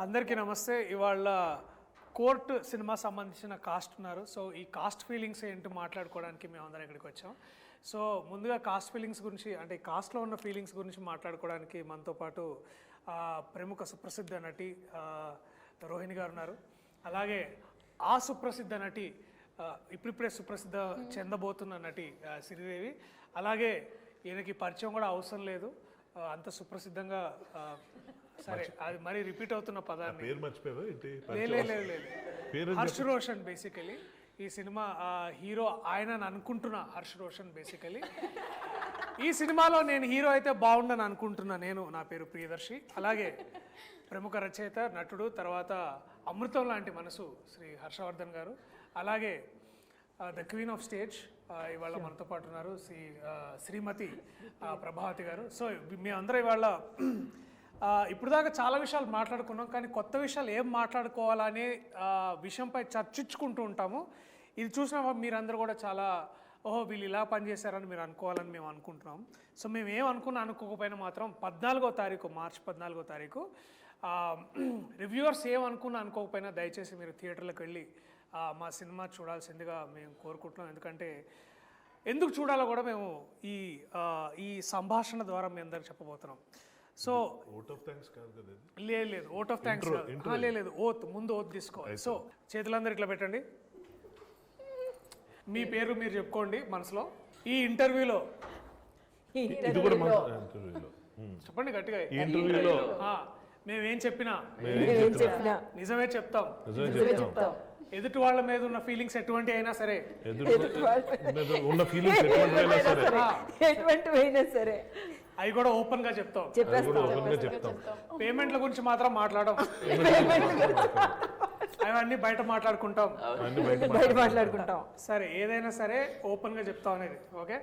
అందరికీ నమస్తే. ఇవాళ కోర్ట్ సినిమా సంబంధించిన కాస్ట్ ఉన్నారు. సో ఈ కాస్ట్ ఫీలింగ్స్ ఏంటి మాట్లాడుకోవడానికి మేము అందరం ఇక్కడికి వచ్చాం. సో ముందుగా కాస్ట్ ఫీలింగ్స్ గురించి, అంటే కాస్ట్లో ఉన్న ఫీలింగ్స్ గురించి మాట్లాడుకోవడానికి మనతో పాటు ప్రముఖ సుప్రసిద్ధ నటి రోహిణి గారు ఉన్నారు. అలాగే ఆ సుప్రసిద్ధ నటి ఇప్పుడిప్పుడే సుప్రసిద్ధ చెందబోతున్న నటి శ్రీదేవి. అలాగే ఈయనకి పరిచయం కూడా అవసరం లేదు, అంత సుప్రసిద్ధంగా. సరే, అది మరీ రిపీట్ అవుతున్న పదాన్ని హర్ష్ రోషన్. బేసికలీ ఈ సినిమా హీరో ఆయన అనుకుంటున్నా హర్ష్ రోషన్. బేసికలీ ఈ సినిమాలో నేను హీరో అయితే బాగుండని అనుకుంటున్నా. నా పేరు ప్రియదర్శి. అలాగే ప్రముఖ రచయిత, నటుడు, తర్వాత అమృతం లాంటి మనసు శ్రీ హర్షవర్ధన్ గారు. అలాగే ద క్వీన్ ఆఫ్ స్టేజ్ ఇవాళ మనతో పాటు ఉన్నారు శ్రీమతి ప్రభావతి గారు. సో మేమందరం ఇవాళ ఇప్పుడు దాకా చాలా విషయాలు మాట్లాడుకున్నాం, కానీ కొత్త విషయాలు ఏం మాట్లాడుకోవాలనే విషయంపై చర్చించుకుంటూ ఉంటాము. ఇది చూసిన మీరందరూ కూడా చాలా వీళ్ళు ఇలా పనిచేశారని మీరు అనుకోవాలని మేము అనుకుంటున్నాం. సో మేము అనుకోకపోయినా మాత్రం 14వ తారీఖు, మార్చి 14వ తారీఖు రివ్యూవర్స్ అనుకోకపోయినా దయచేసి మీరు థియేటర్లకు వెళ్ళి మా సినిమా చూడాల్సిందిగా మేము కోరుకుంటున్నాం. ఎందుకు చూడాలో కూడా మేము ఈ సంభాషణ ద్వారా మీ అందరికి చెప్పబోతున్నాం. సో లేదు ఓట్ ఆఫ్ థ్యాంక్స్ లేదు, ముందు ఓత్ తీసుకోవాలి. సో చేతులందరూ ఇట్లా పెట్టండి, మీ పేరు మీరు చెప్పుకోండి మనసులో. ఈ ఇంటర్వ్యూలో చెప్పండి గట్టిగా, మేమేం చెప్పినా నిజమే చెప్తాం. ఎదుటి వాళ్ళ మీద ఉన్న ఫీలింగ్స్ ఎటువంటి అయినా సరే, అవి కూడా ఓపెన్ గా చెప్తాం. పేమెంట్ల గురించి మాత్రం మాట్లాడడం, అవన్నీ బయట మాట్లాడుకుంటాం. సరే, ఏదైనా సరే ఓపెన్ గా చెప్తాం అనేది. ఓకే,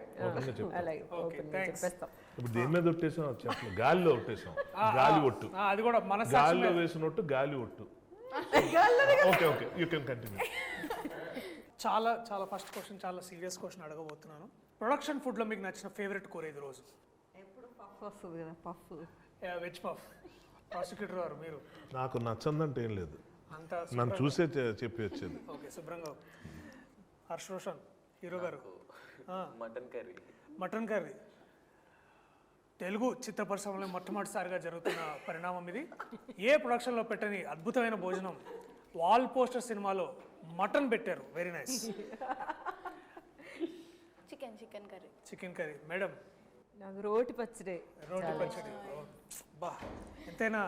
గాలిలో ఒట్టేసాం, గాలి ఒట్టు. అది కూడా మన గాలిలో వేసినట్టు గాలి ఒట్టు. చాలా చాలా ఫస్ట్ క్వశ్చన్, చాలా సీరియస్ క్వశ్చన్ అడగబోతున్నాను. ప్రొడక్షన్ ఫుడ్ లో మీకు నచ్చిన ఫేవరెట్ కూర ఇది రోజు? Veg puff. ప్రాసిక్యూటర్ గారు మీరు? నాకు నచ్చందంటే ఏం లేదు, నన్ను చూసే చెప్పి వచ్చేది. ఓకే, శుభ్రంగా. హర్ష్ రోషన్ హీరో గారు? Mutton curry. తెలుగు చిత్ర పరిశ్రమలో మొట్టమొదటిసారిగా జరుగుతున్న పరిణామం ఇది. ఏ ప్రొడక్షన్లో పెట్టని అద్భుతమైన భోజనం. వాల్ పోస్టర్ సినిమాలో మటన్ పెట్టారు. Very nice. Chicken curry. Madam? రోటి పచ్చడి. బా, ఎంతైనా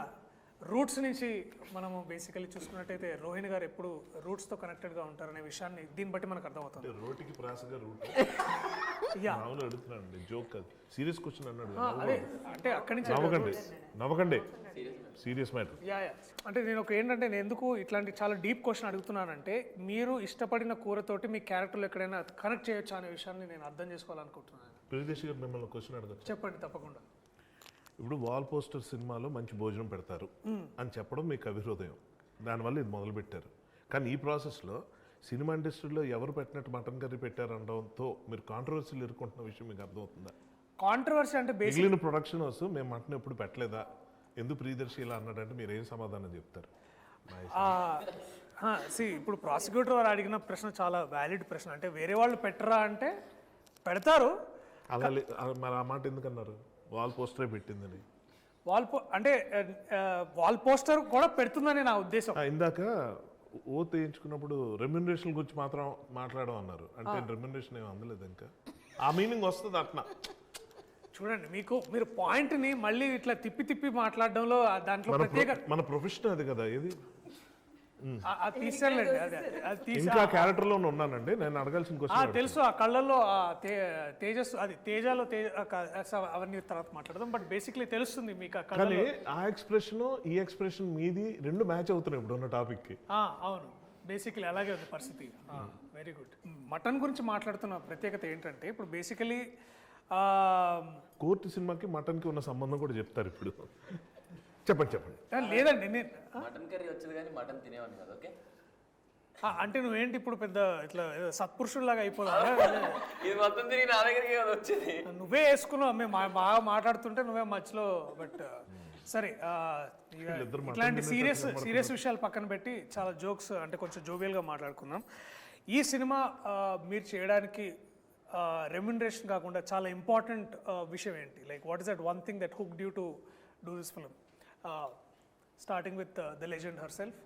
రూట్స్ నుంచి మనము బేసికలీ చూసుకున్నట్టయితే రోహిణి గారు ఎప్పుడు రూట్స్తో కనెక్టెడ్గా ఉంటారనే విషయాన్ని దీన్ని బట్టి మనకు అర్థమవుతుంది. రోటికి ప్రాసగా రూట్ అడుగుతున్నాను, జోక్ సీరియస్ క్వశ్చన్ అన్నాడు. అంటే అక్కడి నుంచి నవ్వకండి, సీరియస్ మ్యాటర్. అంటే నేను నేను ఎందుకు ఇట్లాంటి చాలా డీప్ క్వశ్చన్ అడుగుతున్నానంటే, మీరు ఇష్టపడిన కూరతోటి మీ క్యారెక్టర్లో ఎక్కడైనా కనెక్ట్ చేయొచ్చు అనే విషయాన్ని నేను అర్థం చేసుకోవాలనుకుంటున్నాను. ప్రియదర్శి గారు మిమ్మల్ని క్వశ్చన్ అడగచ్చు? చెప్పండి, తప్పకుండా. ఇప్పుడు వాల్ పోస్టర్ సినిమాలో మంచి భోజనం పెడతారు అని చెప్పడం మీకు అభిహృదయం, దానివల్ల ఇది మొదలు పెట్టారు. కానీ ఈ ప్రాసెస్లో సినిమా ఇండస్ట్రీలో ఎవరు పెట్టినట్టు మటన్ కర్రీ పెట్టారనడంతో మీరు కాంట్రవర్సీలు ఎదుర్కొంటున్న విషయం మీకు అర్థమవుతుందా? కాంట్రవర్సీ అంటే మిగిలిన ప్రొడక్షన్ హౌస్ మేము మటన్ ఎప్పుడు పెట్టలేదా, ఎందుకు ప్రియదర్శి ఇలా అన్నాడంటే మీరు ఏం సమాధానం చెప్తారు? ఇప్పుడు ప్రాసిక్యూటర్ వారు అడిగిన ప్రశ్న చాలా వ్యాలిడ్ ప్రశ్న. అంటే వేరే వాళ్ళు పెట్టరా అంటే పెడతారు. అలా మరి ఆ మాట ఎందుకన్నారు? వాల్ పోస్టరే పెట్టిందని. వాల్ పోస్టర్ కూడా పెడుతుందని నా ఉద్దేశం. ఇందాక ఓత్ వేయించుకున్నప్పుడు రెమ్యునరేషన్ గురించి మాత్రం మాట్లాడడం అన్నారు, అంటే రెమ్యునరేషన్ ఏమి అందలేదు ఇంకా. ఆ మీనింగ్ వస్తుంది అట్లా. చూడండి, మీరు పాయింట్ని మళ్ళీ ఇట్లా తిప్పి మాట్లాడడంలో దాంట్లో ప్రత్యేక మన ప్రొఫెషన్ అది కదా. ఇది ఇంకా క్యారెక్టర్ లో ఉన్నానండి, నేను అడగాల్సిన క్వశ్చన్ తెలుసు. ఆ కళ్ళల్లో తేజస్సు, అది తేజాలో అవన్నీ తర్వాత మాట్లాడదాం. బట్ బేసిక్లీ తెలుస్తుంది మీకు. కానీ ఆ ఎక్స్ప్రెషన్ ఈ ఎక్స్ప్రెషన్ మీది రెండు మ్యాచ్ అవుతున్నాయి ఇప్పుడు ఉన్న టాపిక్ కి. అవును, బేసిక్లీ అలాగే ఉంది పరిస్థితి. Very good. మటన్ గురించి మాట్లాడుతున్న ప్రత్యేకత ఏంటంటే, ఇప్పుడు బేసికలీ కోర్టు సినిమాకి మటన్ కి ఉన్న సంబంధం కూడా చెప్తారు ఇప్పుడు. చెప్పండి. లేదండి, మటన్ కర్రీ వచ్చేది కానీ మటన్ తినేవాడిని కదా. ఓకే, అంటే నువ్వేంటి ఇప్పుడు పెద్ద ఇట్లా సత్పురుషుల్లాగా అయిపోదా? ఇది మొత్తం తిరిగి నా దగ్గరికి వచ్చేది. నువ్వే వేసుకున్నావు, మేము బాగా మాట్లాడుతుంటే నువ్వే మధ్యలో. బట్ సరే వీళ్ళిద్దరు మటన్ ఇట్లాంటి తినేటట్టు సీరియస్ విషయాలు పక్కన పెట్టి చాలా జోక్స్ అంటే కొంచెం జోవియల్గా మాట్లాడుకుందాం. ఈ సినిమా మీరు చేయడానికి రెమ్యునరేషన్ కాకుండా చాలా ఇంపార్టెంట్ విషయం ఏంటి? Like what is that one thing that hook due to do this film, starting with the legend herself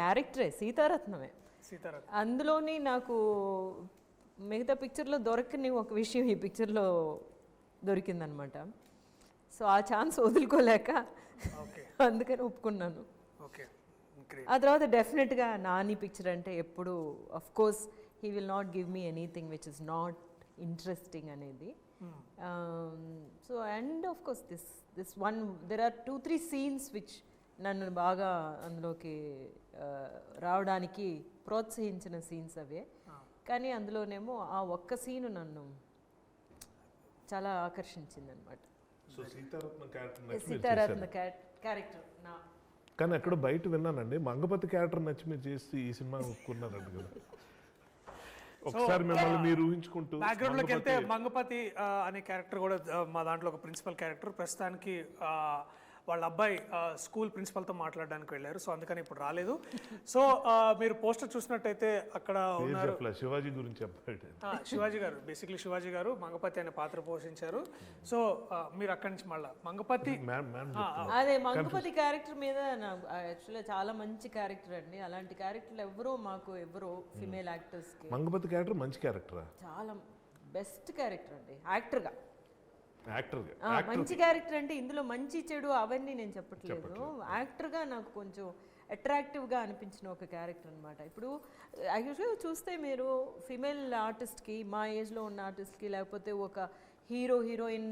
క్యారెక్టరే సీతారత్నమే. సీతారాం. అందులోని నాకు మిగతా పిక్చర్లో దొరకని ఒక విషయం ఈ పిక్చర్లో దొరికిందనమాట. సో ఆ ఛాన్స్ వదులుకోలేక ఓకే అందుకని ఒప్పుకున్నాను. Okay great. ఆ తర్వాత డెఫినెట్గా నాని పిక్చర్ అంటే ఎప్పుడు of course he will not give me anything which is not interesting అనేది. So and of course this one there are 2-3 scenes which నన్ను బాగా అందులోకి రావడానికి ప్రోత్సహించిన సీన్స్ అవే. కానీ అందులోనేమో ఆ ఒక్క సీను నన్ను చాలా ఆకర్షించింది అనమాట. సో సీతారత్నం క్యారెక్టర్ నచ్చి మీరు సీతారత్న చేశారు. క్యారెక్టర్ నా కానీ ఎక్కడో బయట విన్నానండి, మంగపతి క్యారెక్టర్ నచ్చి మీరు చేసి ఈ సినిమా ఒప్పుకున్నారంట కదా. ఒకసారి మిమ్మల్ని మీరు ఊహించుకుంటూ బ్యాక్గ్రౌండ్ లోకి వెళ్తే మంగపతి అనే క్యారెక్టర్ కూడా మా దాంట్లో ఒక ప్రిన్సిపల్ క్యారెక్టర్. ప్రస్తుతానికి వాళ్ళ అబ్బాయి స్కూల్ ప్రిన్సిపల్తో మాట్లాడడానికి వెళ్ళారు, సో అందుకని ఇప్పుడు రాలేదు. సో మీరు పోస్టర్ చూసినట్టయితే అక్కడ ఉన్నారు శివాజీ గురించి చెప్పాడు. శివాజీ గారు, బేసిక్లీ శివాజీ గారు మంగపతి అనే పాత్ర పోషించారు. సో మీరు అక్కడి నుంచి మళ్ళీ మంగపతి అదే మంగపతి క్యారెక్టర్ మీద నాకు యాక్చువల్గా చాలా మంచి క్యారెక్టర్ అండి. అలాంటి క్యారెక్టర్లు ఎవరో మాకు ఎవరో ఫిమేల్ యాక్టర్స్కి మంగపతి క్యారెక్టర్ మంచి క్యారెక్టరా? చాలా బెస్ట్ క్యారెక్టర్ అండి యాక్టర్గా. యాక్టర్ మంచి క్యారెక్టర్ అంటే ఇందులో మంచి చెడు అవన్నీ నేను చెప్పట్లేదు. యాక్టర్గా నాకు కొంచెం అట్రాక్టివ్గా అనిపించిన ఒక క్యారెక్టర్ అనమాట. ఇప్పుడు యాక్చువల్గా చూస్తే మీరు ఫిమేల్ ఆర్టిస్ట్కి, మా ఏజ్లో ఉన్న ఆర్టిస్ట్కి, లేకపోతే ఒక హీరోయిన్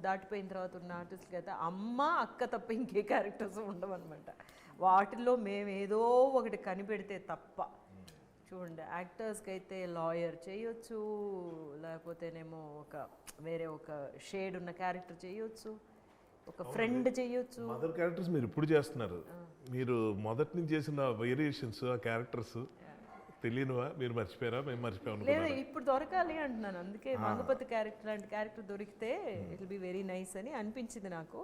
దాటిపోయిన తర్వాత ఉన్న ఆర్టిస్ట్కి అయితే అమ్మ అక్క తప్ప ఇంకే క్యారెక్టర్స్ ఉండవన్నమాట. వాటిల్లో మేము ఏదో ఒకటి కనిపెడితే తప్ప. చూడండి యాక్టర్స్కి అయితే లాయర్ చేయొచ్చు, లేకపోతేనేమో వేరే ఒక షేడ్ ఉన్న క్యారెక్టర్ చేయొచ్చు, ఒక ఫ్రెండ్ చేయొచ్చు. మదర్ క్యారెక్టర్స్ మీరు ఇప్పుడు చేస్తున్నారు. మీరు మొదటి నుంచి చేసిన వేరియేషన్స్ ఆ క్యారెక్టర్స్ తెలియనివా? మీరు మర్చిపోయారా? మేము మర్చిపోయాము. లేదు ఇప్పుడు దొరకాలి అంటున్నాను. అందుకే మంగపతి క్యారెక్టర్ లాంటి క్యారెక్టర్ దొరికితే it will be very nice అని అనిపించింది నాకు.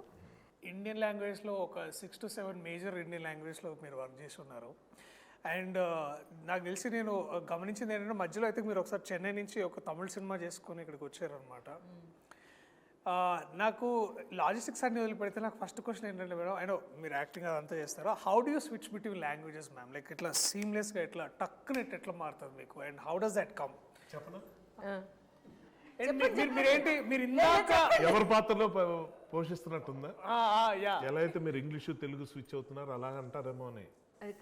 ఇండియన్ లాంగ్వేజ్లో ఒక 6 to 7 మేజర్ ఇండియన్ లాంగ్వేజ్లో మీరు వర్క్ చేసి ఉన్నారు. అండ్ నాకు తెలిసి నేను గమనించింది ఏంటంటే మధ్యలో అయితే మీరు ఒకసారి చెన్నై నుంచి ఒక తమిళ సినిమా చేసుకొని ఇక్కడికి వచ్చారనమాట. నాకు లాజిస్టిక్స్ అన్ని వదిలిపెడితే నాకు ఫస్ట్ క్వశ్చన్ ఏంటంటే మేడం, అయినో మీరు యాక్టింగ్ అదంతా చేస్తారో, how do you switch between languages ma'am? Like ఇట్లా సీమ్లెస్గా ఎట్లా టక్కున ఎట్లా మారుతుంది మీకు? And how does that come? చెప్పనా? మీరేంటి మీరు ఇందాక ఎవరి పాత్రలో పోషిస్తున్నట్టుందా? ఎలా అయితే మీరు ఇంగ్లీషు తెలుగు స్విచ్ అవుతున్నారు అలాగంటారేమో అని. అది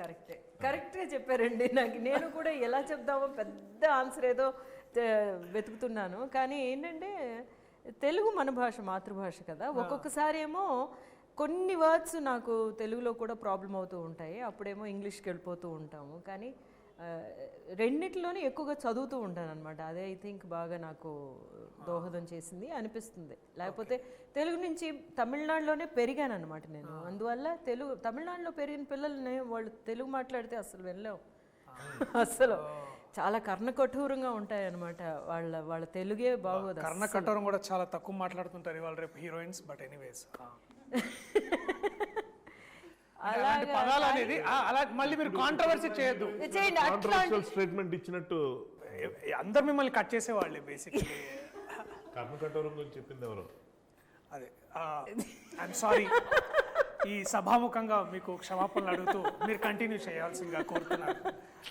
కరెక్ట్గా చెప్పారండి. నేను కూడా ఎలా చెప్దామో పెద్ద ఆన్సర్ ఏదో వెతుకుతున్నాను. కానీ ఏంటంటే తెలుగు మన భాష, మాతృభాష కదా. ఒక్కొక్కసారి ఏమో కొన్ని వర్డ్స్ నాకు తెలుగులో కూడా ప్రాబ్లం అవుతూ ఉంటాయి, అప్పుడేమో ఇంగ్లీష్కి వెళ్ళిపోతూ ఉంటాము. కానీ రెండిట్లోనే ఎక్కువగా చదువుతూ ఉంటాను అనమాట. అదే ఐ థింక్ బాగా నాకు దోహదం చేసింది అనిపిస్తుంది. లేకపోతే తెలుగు నుంచి తమిళనాడులోనే పెరిగాను అనమాట నేను. అందువల్ల తమిళనాడులో పెరిగిన పిల్లల్ని వాళ్ళు తెలుగు మాట్లాడితే అసలు వెళ్ళలేవు. అసలు చాలా కర్ణకఠోరంగా ఉంటాయి అనమాట. వాళ్ళ తెలుగే బాగోదు. కర్ణకఠోరం కూడా చాలా తక్కువ మాట్లాడుతుంటారు ఇవాళ రేపు హీరోయిన్స్. బట్ ఎనీవేస్ పదాలు అనేది అలా మళ్ళీ మీరు కాంట్రవర్సీ చేయొద్దు. స్టేట్మెంట్ ఇచ్చినట్టు అందరు మిమ్మల్ని కట్ చేసేవాళ్ళే బేసిక్లీ. కర్ణకఠోరం గురించి చెప్పింది ఎవరు? అదే ఐఎమ్ సారీ. ఈ సభాముఖంగా మీకు క్షమాపణలు అడుగుతూ మీరు కంటిన్యూ చేయాల్సిందిగా కోరుతున్నాను.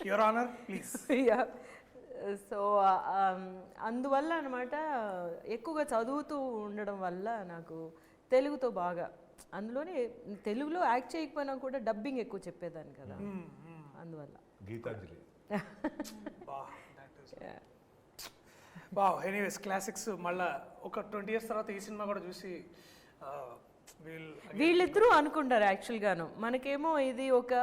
Your honour please. సో అందువల్ల అనమాట ఎక్కువగా చదువుతూ ఉండడం వల్ల నాకు తెలుగుతో బాగా, అందులోనే తెలుగులో యాక్ట్ చేయకపోయినా కూడా డబ్బింగ్ ఎక్కువ చెప్పేదాన్ని కదా, అందువల్ల. గీతాంజలి. Anyways classics. మళ్ళీ ఒక 20 years తర్వాత ఈ సినిమా కూడా చూసి వీళ్ళిద్దరూ అనుకుంటారు యాక్చువల్గాను. మనకేమో ఇది ఒక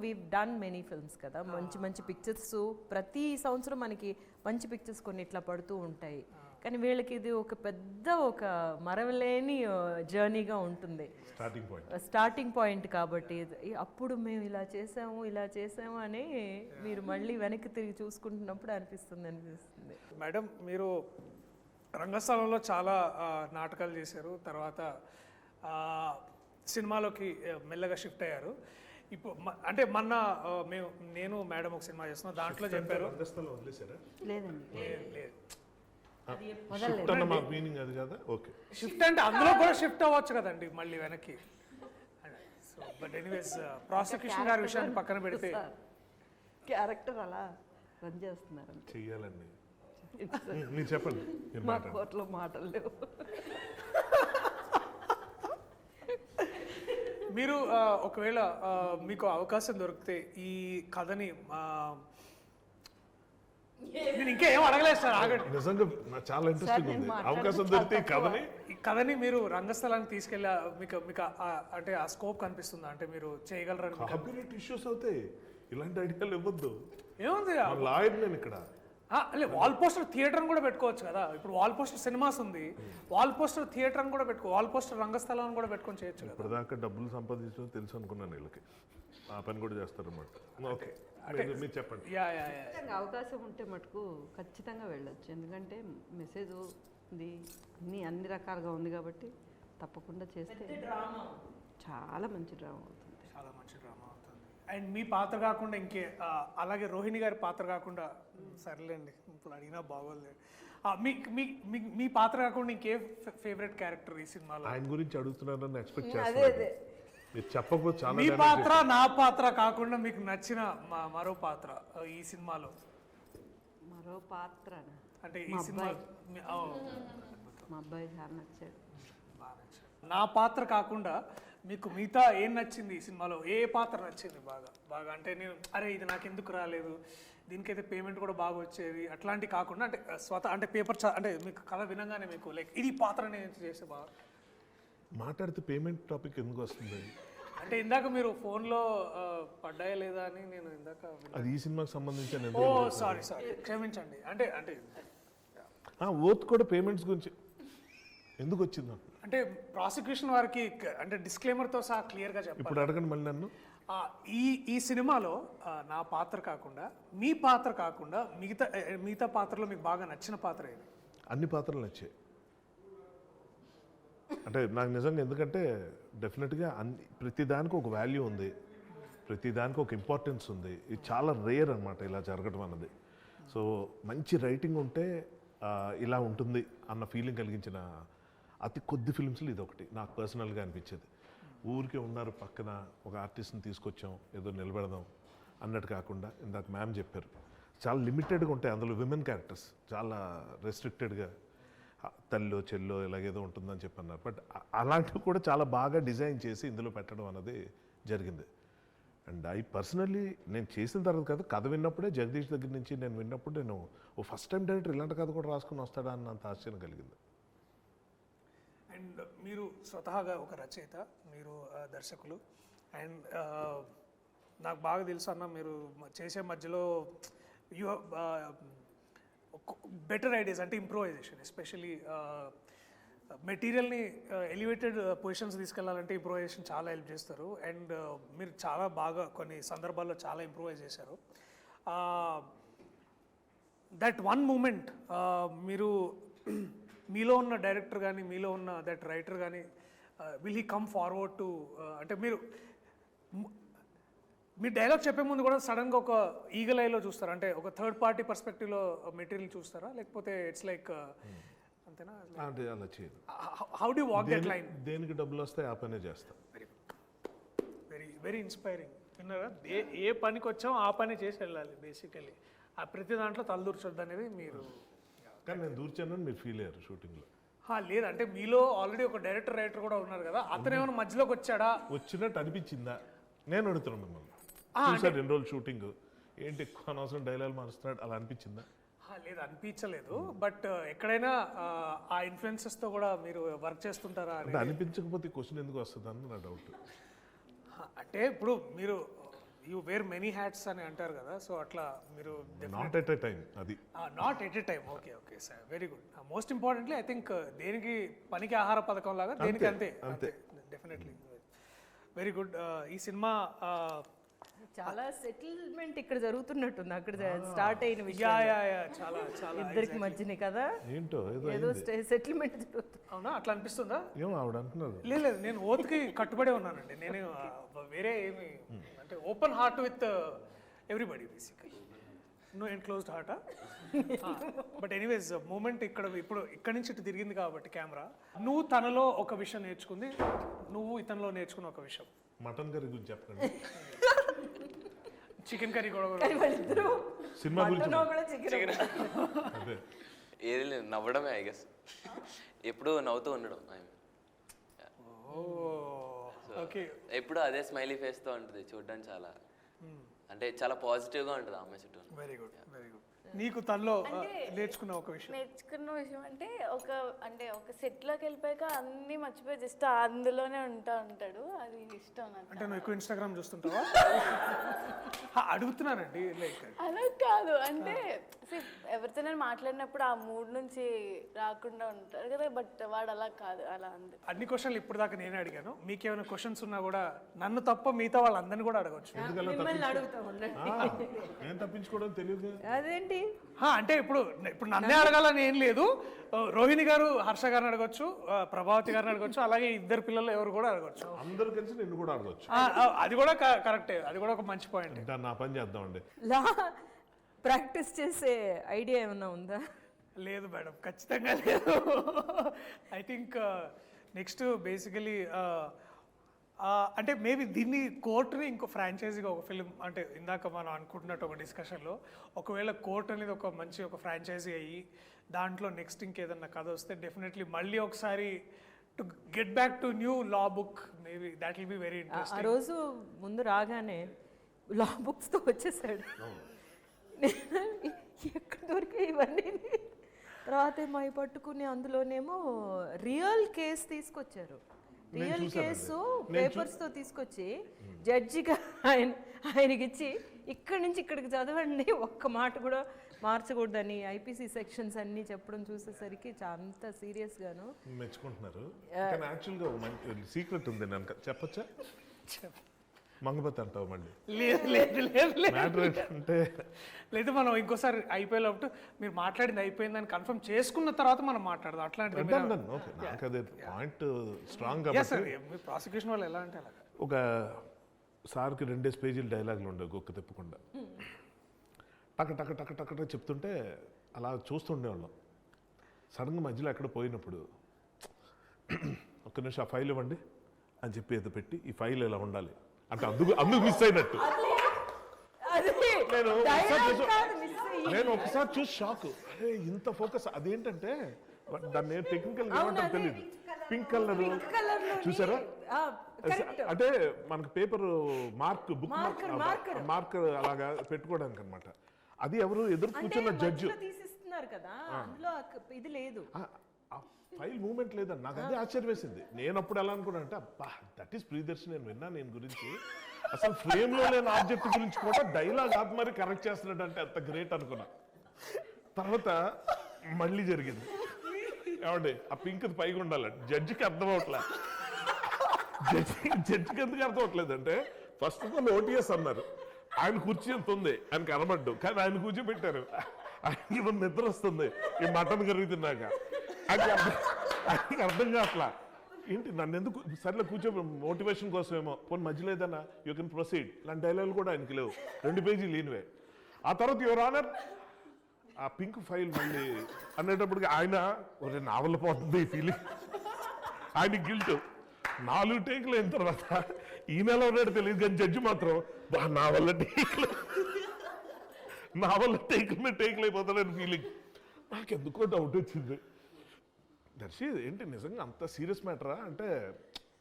వీ డన్ మెనీ ఫిల్మ్స్ కదా, మంచి మంచి పిక్చర్స్ ప్రతి సంవత్సరం మనకి మంచి పిక్చర్స్ కొన్ని ఇట్లా పడుతూ ఉంటాయి. కానీ వీళ్ళకి ఇది ఒక పెద్ద ఒక మరవలేని జర్నీగా ఉంటుంది, స్టార్టింగ్ పాయింట్. కాబట్టి అప్పుడు మేము ఇలా చేసాము అని మీరు మళ్ళీ వెనక్కి తిరిగి చూసుకుంటున్నప్పుడు అనిపిస్తుంది. మేడం మీరు రంగస్థలంలో చాలా నాటకాలు చేశారు, తర్వాత సినిమాలోకి మెల్లగా షిఫ్ట్ అయ్యారు. ఇప్పుడు అంటే మొన్న నేను మేడం ఒక సినిమా చేస్తున్నాం, దాంట్లో చెప్పారు. రంగస్థలం వదిలేశారా? లేదండి. లేదు షిఫ్ట్ అన్న మా మీనింగ్ అది కదా. ఓకే, షిఫ్ట్ అంటే అందులో కూడా షిఫ్ట్ అవ్వచ్చు కదండి మళ్ళీ వెనక్కి. సో బట్ ఎనీవేస్ ప్రాసిక్యూషన్ గారి విషయాన్ని పక్కన పెడితే క్యారెక్టర్ అలా రన్ చేస్తున్నారు. చెయ్యాలండి. మీరు చెప్పండి, మీరు మా మాట్లాడండి. కోర్టులో మాటలు లేవు. మీరు ఒకవేళ మీకు అవకాశం దొరికితే ఈ కథని నేను ఇంకా ఏం అడగలేదు సార్, ఆగండి. నిజంగా నాకు చాలా ఇంట్రెస్టింగ్ ఉంది. అవకాశం దొరికితే ఈ కథని ఈ కథని మీరు రంగస్థలానికి తీసుకెళ్ళి మీకు మీకు అంటే ఆ స్కోప్ కనిపిస్తుందా, అంటే మీరు చేయగలరని మీకు కాపీరైట్ ఇష్యూస్ అవుతాయి. ఇలాంటి ఐడియాలు ఇవ్వద్దు. ఏముంది? లాయర్ నేను ఇక్కడ. అంటే వాల్ పోస్టర్ థియేటర్ కూడా పెట్టుకోవచ్చు కదా. ఇప్పుడు వాల్ పోస్టర్ సినిమాస్ ఉంది, వాల్ పోస్టర్ థియేటర్ అని కూడా వాల్ పోస్టర్ రంగస్థలం అని కూడా పెట్టుకొని చేయొచ్చు కదా. ఇప్పటిదాకా డబ్బులు సంపాదించడం తెలుసు అనుకున్నాను వీళ్ళకి. ఆ పని కూడా చేస్తారన్నమాట. ఓకే, మీరు చెప్పండి. యా ఖచ్చితంగా అవకాశం ఉంటే మటుకు ఖచ్చితంగా వెళ్ళొచ్చు. ఎందుకంటే మెసేజ్ ఉంది, అన్ని రకాలుగా ఉంది కాబట్టి తప్పకుండా చేస్తే చాలా మంచి డ్రామా అవుతుంది. చాలా మంచి డ్రామా అవుతుంది. అండ్ మీ పాత్ర కాకుండా ఇంకే అలాగే రోహిణి గారి పాత్ర కాకుండా, సర్లేండి ఇప్పుడు అడిగినా బాగోలేదు, మీ పాత్ర కాకుండా ఇంకే ఫేవరెట్ క్యారెక్టర్ ఈ సినిమాలో? ఆయన గురించి అడుగుతున్నారని ఎక్స్పెక్ట్ అదే చేస్తాను. మీరు చెప్పకపోతే చాలా మీ పాత్ర నా పాత్ర కాకుండా మీకు నచ్చిన మరో పాత్ర ఈ సినిమాలో? మరో పాత్ర అంటే ఈ సినిమా మా అబ్బాయి చాలా నచ్చాడు. నా పాత్ర కాకుండా మీకు మిగతా ఏం నచ్చింది ఈ సినిమాలో? ఏ పాత్ర నచ్చింది బాగా అంటే నేను అరే ఇది నాకు ఎందుకు రాలేదు, దీనికైతే పేమెంట్ కూడా బాగా వచ్చేది అట్లాంటి కాకుండా, అంటే అంటే పేపర్ అంటే మీకు కథ వినగానే మీకు లైక్ ఇది పాత్ర నేను చేస్తే బాగా మాట్లాడితే పేమెంట్ టాపిక్ ఎందుకు వస్తుంది? అంటే ఇందాక మీరు ఫోన్లో పడ్డాయా లేదా అని నేను ఇందాక అది ఈ సినిమాకి సంబంధించిన ఓ సారీ క్షమించండి. అంటే ఓత్ కూడా పేమెంట్స్ గురించి ఎందుకు వచ్చింది? అంటే ప్రాసిక్యూషన్ వారికి అంటే డిస్క్లైమర్తో సహా క్లియర్గా చెప్పాలి. ఇప్పుడు అడగండి మళ్ళీ నన్ను. ఈ సినిమాలో నా పాత్ర కాకుండా, మీ పాత్ర కాకుండా మిగతా పాత్రలో మీకు బాగా నచ్చిన పాత్ర ఏది? అన్ని పాత్రలు నచ్చాయి. అంటే నాకు నిజంగా, ఎందుకంటే డెఫినెట్గా ప్రతి దానికి ఒక వాల్యూ ఉంది, ప్రతి దానికి ఒక ఇంపార్టెన్స్ ఉంది. ఇది చాలా రేర్ అనమాట ఇలా జరగడం అన్నది. సో మంచి రైటింగ్ ఉంటే ఇలా ఉంటుంది అన్న ఫీలింగ్ కలిగించిన అతి కొద్ది ఫిల్మ్స్లో ఇది ఒకటి నాకు పర్సనల్గా అనిపించేది. ఊరికే ఉన్నారు పక్కన ఒక ఆర్టిస్ట్ని తీసుకొచ్చాం ఏదో నిలబెడదాం అన్నట్టు కాకుండా, ఇందాక మ్యామ్ చెప్పారు చాలా లిమిటెడ్గా ఉంటాయి అందులో విమెన్ క్యారెక్టర్స్, చాలా రెస్ట్రిక్టెడ్గా తల్లో చెల్లో ఇలాగేదో ఉంటుందని చెప్పి అన్నారు. బట్ అలాంటివి కూడా చాలా బాగా డిజైన్ చేసి ఇందులో పెట్టడం అన్నది జరిగింది. అండ్ ఐ పర్సనల్లీ నేను చేసిన తర్వాత కదా, కథ విన్నప్పుడే జగదీష్ దగ్గర నుంచి నేను విన్నప్పుడు నేను ఫస్ట్ టైం డైరెక్టర్ ఇలాంటి కథ కూడా రాసుకుని వస్తాడా అన్నంత ఆశ్చర్యం కలిగింది. అండ్ మీరు స్వతహాగా ఒక రచయిత, మీరు దర్శకులు, అండ్ నాకు బాగా తెలుసు అన్న మీరు చేసే మధ్యలో యూ బెటర్ ఐడియాస్ అంటే ఇంప్రూవైజేషన్, ఎస్పెషలీ మెటీరియల్ని ఎలివేటెడ్ పొజిషన్స్ తీసుకెళ్లాలంటే ఇంప్రూవైజేషన్ చాలా హెల్ప్ చేస్తారు. అండ్ మీరు చాలా బాగా కొన్ని సందర్భాల్లో చాలా ఇంప్రూవైజ్ చేశారు. దట్ వన్ మూమెంట్ మీరు మీలో ఉన్న డైరెక్టర్ కానీ, మీలో ఉన్న దట్ రైటర్ కానీ, will he come forward to, అంటే మీరు డైలాగ్ చెప్పే ముందు కూడా సడన్గా ఒక ఈగల్ ఐలో చూస్తారా? అంటే ఒక థర్డ్ పార్టీ పర్స్పెక్టివ్లో మెటీరియల్ చూస్తారా, లేకపోతే ఇట్స్ లైక్ అంతేనా? అంటే అలా చేయదు. How do walk that line? దేనికి డబ్బులు వస్తాయి ఆ పనే చేస్తాం. Very very inspiring. విన్నారా? ఏ పనికి వచ్చామో ఆ పని చేసి వెళ్ళాలి బేసికలీ. ఆ ప్రతి దాంట్లో తలదూర్చొద్దు అనేది మీరు. కానీ నేను దూర్చానని మీరు ఫీల్ అయ్యారు షూటింగ్లో? లేదంటే మీలో ఆల్రెడీ ఒక డైరెక్టర్ రైటర్ కూడా ఉన్నారు కదా, అతను ఏమైనా మధ్యలోకి వచ్చాడా? వచ్చినట్టు అనిపించిందా? నేను అడుగుతున్నాను మిమ్మల్ని. చూసారు 2 రోజులు షూటింగ్, ఏంటి ఎక్కువ అనవసరం డైలాగ్ మారుస్తున్నాడు అలా అనిపించిందా? లేదు అనిపించలేదు. బట్ ఎక్కడైనా ఆ ఇన్ఫ్లుయెన్సెస్తో కూడా మీరు వర్క్ చేస్తుంటారా? అంటే అనిపించకపోతే క్వశ్చన్ ఎందుకు వస్తుంది అని నా డౌట్. అంటే ఇప్పుడు మీరు యూ వేర్ మెనీ హ్యాట్స్ అని అంటారు కదా, సో అట్లా మీరు నాట్ ఎట్ ఎ టైం. అది not at a time. Okay sir, very good. Most importantly I think దేనికి పనికి ఆహార పథకం లాగా దేనికి అంతే. Definitely very good. ఈ సినిమా చాలా సెటిల్మెంట్ ఇక్కడ జరుగుతున్నట్టుంది అక్కడ స్టార్ట్ అయిన యా విషయం యా యా చాలా చాలా ఇద్దరికి మధ్యనే కదా ఏంటో ఏదో ఏదో సెటిల్మెంట్ జరుగుతుంది. అవునా అట్లా అనిపిస్తుందా? ఏమో ఆవిడ అంటున్నారు. లేదు లేదు, నేను ఓత్కి కట్టుబడే ఉన్నానండి. నేను వేరే ఏమి అంటే open heart with everybody basically, no enclosed హార్టా. బట్ ఎనీవేస్ మూమెంట్ ఇప్పుడు ఇక్కడి నుంచి ఇటు తిరిగింది కాబట్టి కెమెరా, నువ్వు తనలో ఒక విషయం నేర్చుకుంది, నువ్వు ఇతనిలో నేర్చుకున్న ఒక విషయం. మటన్ కర్రీ గురించి చెప్పండి. చికెన్ కర్రీ కూడా కానీ వాళ్ళిద్దరూ సినిమా గురించి మటన్ కూడా చికెన్ అదే ఏది లేదు, నవ్వడమే ఐ గెస్. ఎప్పుడు నవ్వుతూ ఉండడం ఆయన. ఓకే. ఎప్పుడు అదే స్మైలీ ఫేస్తో ఉంటుంది చూడడానికి. చాలా అంటే చాలా పాజిటివ్గా ఉంటుంది ఆ అమ్మాయి చుట్టూ. Very good very good. నీకు తనలో నేర్చుకున్న ఒక విషయం? నేర్చుకున్న విషయం అంటే ఒక సెట్లోకి వెళ్ళిపోయాక అన్నీ మర్చిపోయి జస్ట్ అందులోనే ఉంటాడు. అది ఇష్టం నాకు. అంటే నువ్వు ఎక్కువ ఇన్స్టాగ్రామ్ చూస్తుంటావా? అడుగుతున్నానండి, లైక్ అలా కాదు అంటే ఎవరితో నేను మాట్లాడినప్పుడు ఆ మూడ్ నుంచి రాకుండా ఉంటారు కదా, బట్ వాడు అలా కాదు, అలా అంది. అన్ని క్వశ్చన్లు ఇప్పుడు దాకా నేనే అడిగాను. మీకేమైనా క్వశ్చన్స్ ఉన్నా కూడా నన్ను తప్ప మిగతా వాళ్ళందరినీ కూడా అడగవచ్చు. మిమ్మల్ని అడుగుతా ఉండండి. ఏం తప్పించుకోవడం తెలియదు. అదేంటి అంటే ఇప్పుడు నన్నే అడగాలని ఏం లేదు. రోహిణి గారు హర్ష గారిని అడగొచ్చు, ప్రభావతి గారిని అడగొచ్చు, అలాగే ఇద్దరు పిల్లలు ఎవరు కూడా అడగొచ్చు. అందరూ కలిసి నిన్ను కూడా అడగచ్చు. అది కూడా కరెక్టే, అది కూడా ఒక మంచి పాయింట్. ఇంకా నా పని చేద్దామండి. లా ప్రాక్టీస్ చేసే ఐడియా ఏమన్నా ఉందా? లేదు మేడం, ఖచ్చితంగా లేదు. ఐ థింక్ నెక్స్ట్ బేసికలీ అంటే మేబీ దీన్ని కోర్టుని ఇంకో ఫ్రాంచైజీగా ఒక ఫిలిం, అంటే ఇందాక మనం అనుకుంటున్నట్టు ఒక డిస్కషన్లో ఒకవేళ కోర్ట్ అనేది ఒక మంచి ఒక ఫ్రాంచైజీ అయ్యి దాంట్లో నెక్స్ట్ ఇంకేదన్నా కథ వస్తే డెఫినెట్లీ మళ్ళీ ఒకసారి to get back to new law book, maybe that will be very ఆ ఇంట్రెస్టింగ్. రోజు ముందు రాగానే లా బుక్స్తో వచ్చేసాడు. ఎక్కడ దొరికాయి ఇవన్నీ? తర్వాత ఏమో అవి పట్టుకుని అందులోనేమో రియల్ కేసు తీసుకొచ్చారు. రియల్ కేసు పేపర్స్తో తీసుకొచ్చి జడ్జిగా ఆయనకి ఇచ్చి ఇక్కడి నుంచి ఇక్కడికి చదవండి, ఒక్క మాట కూడా మార్చకూడదని ఐపీసీ సెక్షన్స్ అన్నీ చెప్పడం చూసేసరికి అంత సీరియస్గాను మెచ్చుకుంటున్నారు. కానీ యాక్చువల్గా మంచి సీక్రెట్ ఉంది, నేను చెప్పచ్చా? మంగపతి అంటావు మళ్ళీ. లేదు లేదు లేదు లేదు మ్యాటర్ ఏంటంటే లేదు, మనం ఇంకోసారి అయిపోయేటప్పుడు మీరు మాట్లాడింది అయిపోయిందని కన్ఫర్మ్ చేసుకున్న తర్వాత మనం మాట్లాడదాం. అట్లాంటిది ఓకే, నాకు అదే పాయింట్ స్ట్రాంగ్. సార్ మీ ప్రాసిక్యూషన్ వాళ్ళు ఎలా అంటే అలాగా ఒక సార్కి 2 పేజీలు డైలాగులు ఉండవు గొక్క తిప్పకుండా. టక టక టక టక చెప్తుంటే అలా చూస్తుండేవాళ్ళం. సడన్గా మధ్యలో ఎక్కడ పోయినప్పుడు ఒక్క నిమిషం ఆ ఫైల్ ఇవ్వండి అని చెప్పి ఏదో పెట్టి ఈ ఫైల్ ఇలా ఉండాలి అంటే అందుకు మిస్ అయినట్టు. నేను ఒకసారి చూసి షాక్, అరే ఇంత ఫోకస్. అదేంటంటే దాన్ని టెక్నికల్ ఏమంటారు తెలియదు, పింక్ కలర్ చూసారా? అంటే మనకు పేపర్ బుక్ మార్కర్ అలాగా పెట్టుకోవడానికి అనమాట. అది ఎవరు ఎదురు కూర్చున్న జడ్జి తీసిస్తున్నారు కదా, అందులో ఇది లేదు, ఫైల్ మూమెంట్ లేదండి. నాకు అదే ఆశ్చర్యం వేసింది. నేను అప్పుడు ఎలా అనుకున్నా అంటే అబ్బా దట్ ఈస్ ప్రియదర్శి, నేను విన్నాను నేను గురించి. అసలు ఫ్రేమ్ లో లేని ఆబ్జెక్ట్ గురించి కూడా డైలాగ్ ఆపి మరి కరెక్ట్ చేస్తున్నాడు అంటే అంత గ్రేట్ అనుకున్నా. తర్వాత మళ్ళీ జరిగింది. ఏమండి ఆ పింక్ పైకి ఉండాలండి, జడ్జికి అర్థం అవట్లే. జడ్జికి ఎందుకు అర్థం అవట్లేదు అంటే ఫస్ట్ ఆఫ్ ఆల్ ఓటీఎస్ అన్నారు, ఆయన కుర్చీ ఎంత ఉంది ఆయన కనబడ్డు, కానీ ఆయన కూర్చోబెట్టారు. ఆయనకి నిద్ర వస్తుంది ఈ మటన్ కర్రీ తిన్నాక. ఆయనకి అర్థం కావట్లా, ఏంటి నన్ను ఎందుకు సర్లే కూర్చో మోటివేషన్ కోసమేమో, పోనీ మధ్యలో ఏదన్నా యూ కెన్ ప్రొసీడ్ లాంటి డైలాగులు కూడా ఆయనకి లేవు, 2 పేజీలు లేనివే. ఆ తర్వాత యువర్ ఆనర్ ఆ పింక్ ఫైల్ మళ్ళీ అనేటప్పటికి ఆయన ఒక నావల్ పోతుంది ఈ ఫీలింగ్. ఆయన గిల్ట్ 4 టేకులు అయిన తర్వాత ఈ నెల ఉన్నాడు తెలియదు కానీ జడ్జి మాత్రం నా వల్ల టేకులు అయిపోతాడని ఫీలింగ్. నాకెందుకో డౌట్ వచ్చింది, దర్శి ఏంటి నిజంగా అంత సీరియస్ మ్యాటరా అంటే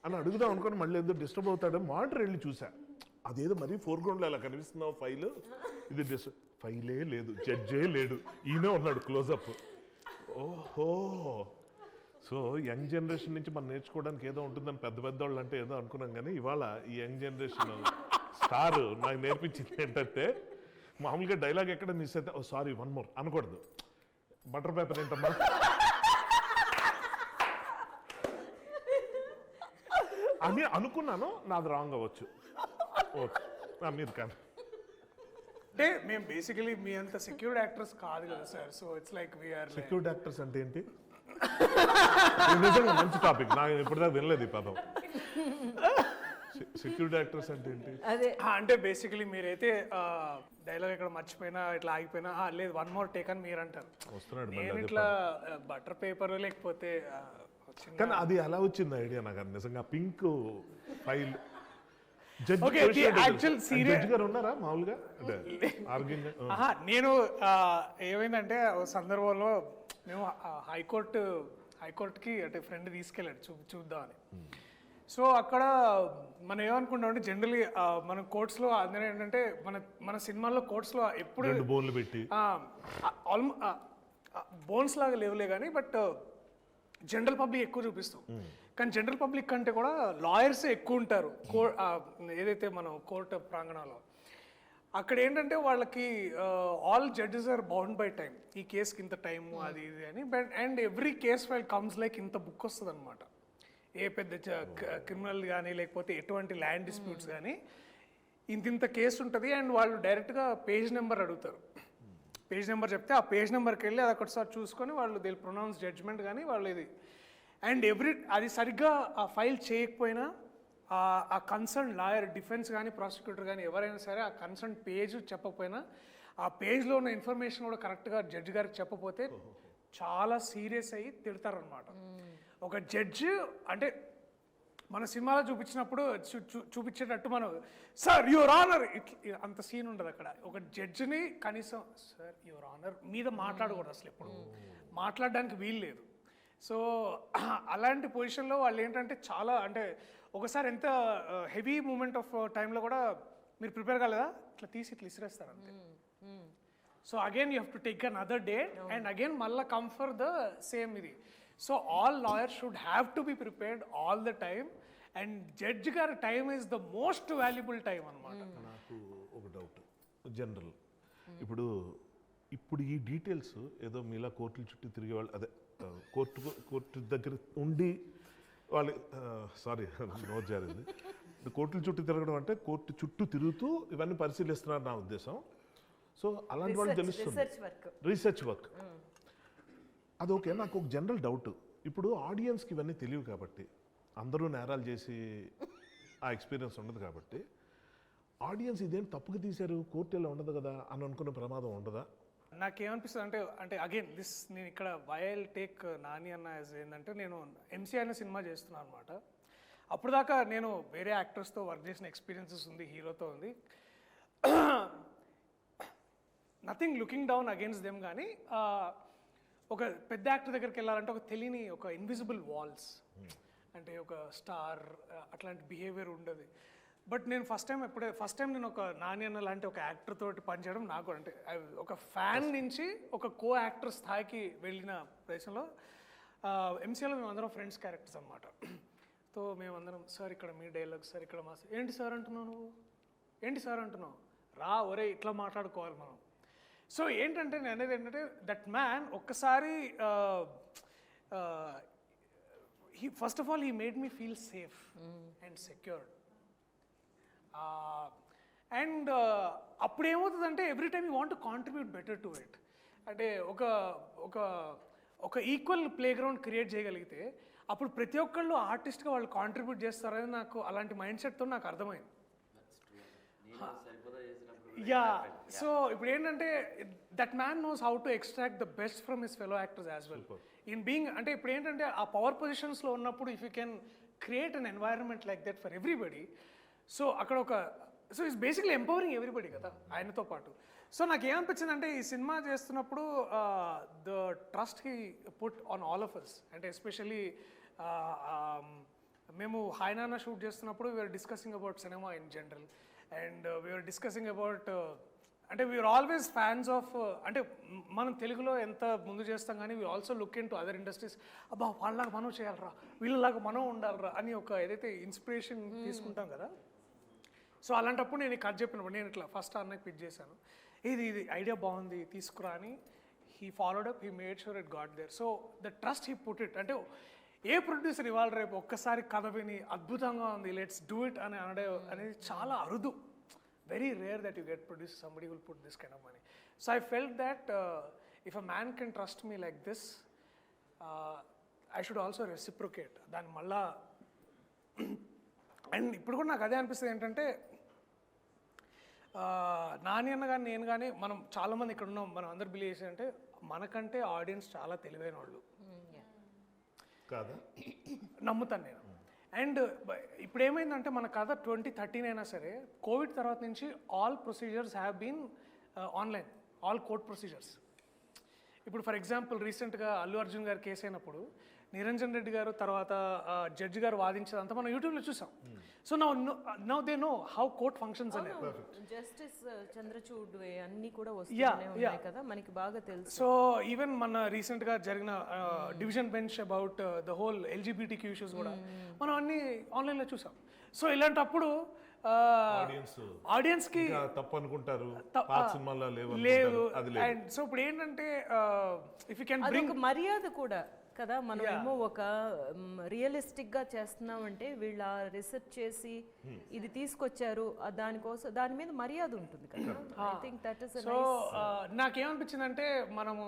అని అడుగుదాం అనుకుని మళ్ళీ ఎందుకు డిస్టర్బ్ అవుతాడో మానిటర్ వెళ్ళి చూసా. అదేదో మరీ ఫోర్గ్రౌండ్లో అలా కనిపిస్తున్నావు ఫైల్, ఇది ఫైలే లేదు, జడ్జే లేడు, ఈయనే ఉన్నాడు క్లోజప్. ఓహో, సో యంగ్ జనరేషన్ నుంచి మనం నేర్చుకోవడానికి ఏదో ఉంటుందని పెద్దవాళ్ళు అంటే ఏదో అనుకున్నాం. కానీ ఇవాళ ఈ యంగ్ జనరేషన్ స్టార్ నాకు నేర్పించింది ఏంటంటే మామూలుగా డైలాగ్ ఎక్కడ మిస్ అయితే ఓ సారీ 1 more అనకూడదు. బటర్ పేపర్ ఏంటమ్మా అని అనుకున్నాను, నాది రాంగ్ అవ్వచ్చు. ఓకే మీరు కానీ అంటే మేము బేసికలీ మీ అంత సెక్యూర్డ్ యాక్టర్స్ కాదు కదా sir. So it's like we are secured actors అంటే ఏంటి? ఇది నిజంగా మంచి టాపిక్, నాకు ఇప్పటిదాకా వినలేదు ఈ పదం. సెక్యూరిటీ యాక్టర్స్ అంటే ఏంటి? అదే అంటే బేసికలీ మీరైతే డైలాగ్ ఇక్కడ మర్చిపోయినా ఇట్లా ఆగిపోయినా లేదు 1 more టేక్ అని మీరు అంటారు. వస్తున్నాడు నేను మళ్ళీ. ఇట్లా బటర్ పేపర్ లేకపోతే చిన్న కానీ అది ఎలా వచ్చింది ఐడియా నాకు నిజంగా? Pink file Okay, the actual serial- judge గారు ఉన్నారా మామూలుగా అంటే ఆర్గ్యూయింగ్? నేను ఏమైందంటే ఓ సందర్భంలో మేము హైకోర్టుకి అంటే ఫ్రెండ్ తీసుకెళ్ళాడు చూద్దామని. సో అక్కడ మనం ఏమనుకుంటామంటే జనరలీ మన కోర్ట్స్లో అందరూ ఏంటంటే మన సినిమాల్లో కోర్ట్స్లో ఎప్పుడు 2 బోన్లు పెట్టి బోన్స్ లాగా లేవులే కానీ బట్ జనరల్ పబ్లిక్ ఎక్కువ చూపిస్తాం. కానీ జనరల్ పబ్లిక్ కంటే కూడా లాయర్స్ ఎక్కువ ఉంటారు ఏదైతే మనం కోర్టు ప్రాంగణంలో. అక్కడ ఏంటంటే వాళ్ళకి all judges are bound by time. ఈ కేసుకి ఇంత టైము అది ఇది అని. But and every case file comes like ఇంత బుక్ వస్తుంది అనమాట. ఏ పెద్ద క్రిమినల్ కానీ లేకపోతే ఎటువంటి ల్యాండ్ డిస్ప్యూట్స్ కానీ ఇంత కేసు ఉంటుంది. అండ్ వాళ్ళు డైరెక్ట్గా పేజ్ నెంబర్ అడుగుతారు. పేజ్ నెంబర్ చెప్తే ఆ పేజ్ నెంబర్కి వెళ్ళి అది ఒకసారి చూసుకొని వాళ్ళు దే ప్రొనౌన్స్ జడ్జ్మెంట్ కానీ వాళ్ళు ఇది. అండ్ అది సరిగ్గా ఆ ఫైల్ చేయకపోయినా ఆ కన్సర్న్ లాయర్, డిఫెన్స్ కానీ ప్రాసిక్యూటర్ కానీ ఎవరైనా సరే ఆ కన్సర్న్ పేజ్ చెప్పకపోయినా ఆ పేజ్లో ఉన్న ఇన్ఫర్మేషన్ కూడా కరెక్ట్గా జడ్జి గారికి చెప్పకపోతే చాలా సీరియస్ అయ్యి తిడతారనమాట. ఒక జడ్జి అంటే మన సినిమాలో చూపించినప్పుడు చూపించేటట్టు మనం సార్ యువర్ ఆనర్ అంత సీన్ ఉండదు అక్కడ. ఒక జడ్జిని కనీసం సార్ యువర్ ఆనర్ మీద మాట్లాడకూడదు అసలు, ఎప్పుడు మాట్లాడడానికి వీలు లేదు. సో అలాంటి పొజిషన్లో వాళ్ళు ఏంటంటే చాలా అంటే ఒకసారి ఎంత హెవీ మూమెంట్ ఆఫ్ టైంలో కూడా మీరు ప్రిపేర్ కాలేదా ఇట్లా తీసి ఇట్లా ఇసిరేస్తారు అంతే. So again you have to take another day and again మళ్ళీ కమ్ ఫర్ ద సేమ్ ఇది. So all lawyers should have to be prepared all the time. And judge గారి time is the most valuable time అనమాట. నాకు ఒక doubt general, ఇప్పుడు ఈ details ఏదో మీలా కోర్టుల చుట్టూ తిరిగే వాళ్ళు అదే కోర్టు దగ్గర ఉండి వాళ్ళు సారీ నోట్ జరిగింది. కోర్టుల చుట్టూ తిరగడం అంటే కోర్టు చుట్టూ తిరుగుతూ ఇవన్నీ పరిశీలిస్తున్నారు నా ఉద్దేశం. సో అలాంటి వాళ్ళు తెలుస్తుంది రీసెర్చ్ వర్క్. అది ఓకే. నాకు ఒక జనరల్ డౌట్, ఇప్పుడు ఆడియన్స్కి ఇవన్నీ తెలియవు కాబట్టి, అందరూ నేరాలు చేసి ఆ ఎక్స్పీరియన్స్ ఉండదు కాబట్టి ఆడియన్స్ ఇదేం తప్పుగా తీశారు కోర్టు ఎలా ఉండదు కదా అని అనుకునే ప్రమాదం ఉండదా? నాకేమనిపిస్తుంది అంటే అగైన్ నేను ఇక్కడ వైల్ టేక్ నాని అన్న ఏంటంటే నేను ఎంసీ అనే సినిమా చేస్తున్నాను అనమాట. అప్పుడు దాకా నేను వేరే యాక్టర్స్తో వర్క్ చేసిన ఎక్స్పీరియన్సెస్ ఉంది, హీరోతో ఉంది. Nothing looking down against them. కానీ ఒక పెద్ద యాక్టర్ దగ్గరికి వెళ్ళాలంటే ఒక తెలియని ఒక ఇన్విజిబుల్ వాల్స్ అంటే ఒక స్టార్ అట్లాంటి బిహేవియర్ ఉండదు. బట్ నేను ఫస్ట్ టైం నేను ఒక నాని అన్న లాంటి ఒక యాక్టర్ తోటి పనిచేయడం నాకు అంటే ఒక ఫ్యాన్ నుంచి ఒక కో యాక్టర్ స్థాయికి వెళ్ళిన ప్రదేశంలో ఎంసీలో మేమందరం ఫ్రెండ్స్ క్యారెక్టర్స్ అనమాట. సో మేమందరం సార్ ఇక్కడ మీ డైలాగ్ సార్ ఇక్కడ మా ఏంటి సార్ అంటున్నావు నువ్వు, ఏంటి సార్ అంటున్నావు, రా ఒరే ఇట్లా మాట్లాడుకోవాలి మనం. సో ఏంటంటే నేను అనేది ఏంటంటే దట్ మ్యాన్ ఒక్కసారి first of all he made me feel safe and secured. And అప్పుడు ఏమవుతుందంటే every time you want to contribute better to it. అంటే ఒక ఈక్వల్ ప్లే గ్రౌండ్ క్రియేట్ చేయగలిగితే అప్పుడు ప్రతి ఒక్కళ్ళు ఆర్టిస్ట్గా వాళ్ళు కాంట్రిబ్యూట్ చేస్తారని నాకు అలాంటి మైండ్ సెట్తో నాకు అర్థమైంది. యా సో ఇప్పుడు ఏంటంటే that man knows how to extract the best from his fellow actors as well in being. అంటే ఇప్పుడు ఏంటంటే ఆ పవర్ పొజిషన్స్లో ఉన్నప్పుడు if you can create an environment like that for everybody. So అక్కడ so it's basically empowering everybody కదా ఆయనతో పాటు. సో నాకు ఏమనిపించింది అంటే ఈ సినిమా చేస్తున్నప్పుడు the trust he put on all of us. అంటే ఎస్పెషల్లీ మేము హాయ్ నాన్న షూట్ చేస్తున్నప్పుడు we are discussing about cinema in general and we are discussing about అంటే వీఆర్ ఆల్వేస్ ఫ్యాన్స్ ఆఫ్ అంటే మనం తెలుగులో ఎంత ముందు చేస్తాం కానీ we also look into other industries. అబ్బా వాళ్ళలాగా మనం చేయాలరా, వీళ్ళలాగా మనం ఉండాలరా అని ఒక ఏదైతే ఇన్స్పిరేషన్ తీసుకుంటాం కదా. సో అలాంటప్పుడు నేను కథ చెప్పినప్పుడు నేను ఇట్లా ఫస్ట్ అన్నకి పిచ్ చేశాను, ఇది ఐడియా బాగుంది తీసుకురా అని. He followed up, he made sure it got there. So the trust he put it. అంటే ఏ ప్రొడ్యూసర్ ఇవాళ రేపు ఒక్కసారి కథ విని అద్భుతంగా ఉంది లెట్స్ డూ ఇట్ అని అనడం అనేది చాలా అరుదు, very rare that you get produced, somebody will put this kind of money. So I felt that if a man can trust me like this, I should also reciprocate. దాని మళ్ళా and ఇప్పుడు కూడా నాకు అదే అనిపిస్తుంది ఏంటంటే నాని అన్న కానీ నేను కానీ మనం చాలామంది ఇక్కడ ఉన్నాం, మనం అందరు బిలీవ్ చేసి అంటే మనకంటే ఆడియన్స్ చాలా తెలివైన వాళ్ళు కాదా? నమ్ముతాను నేను. అండ్ ఇప్పుడు ఏమైందంటే మన కథ 2013 అయినా సరే కోవిడ్ తర్వాత నుంచి all procedures have been online, all court procedures. ఇప్పుడు ఫర్ ఎగ్జాంపుల్ రీసెంట్గా అల్లు అర్జున్ గారు కేసు అయినప్పుడు నిరంజన్ రెడ్డి గారు తర్వాత జడ్జి గారు వాదించేదంతా మనం యూట్యూబ్లో చూసాం. So now they know how court functions అనేది. జస్టిస్ చంద్రచూడ్ వే అన్ని కూడా వస్తూనే ఉన్నాయి కదా, మనకి బాగా తెలుసు. సో ఈవెన్ మన రీసెంట్గా జరిగిన division bench about the whole LGBTQ issues కూడా మనం అన్ని ఆన్లైన్లో చూసాం. సో ఇలాంటప్పుడు ఆడియన్స్ కి తప్పు అనుకుంటారు, పాత సినిమాల్లో లేవు. అండ్ సో ఇప్పుడు ఏంటంటే ఇఫ్ యూ కెన్ బ్రింగ్ మర్యాద కూడా కదా, మనం ఏమో ఒక రియలిస్టిక్ గా చేస్తున్నామంటే వీళ్ళ రీసెర్చ్ చేసి ఇది తీసుకొచ్చారు, దానికోసం దాని మీద మర్యాద ఉంటుంది కదా. I think that is so నాకేమనిపించిందంటే మనము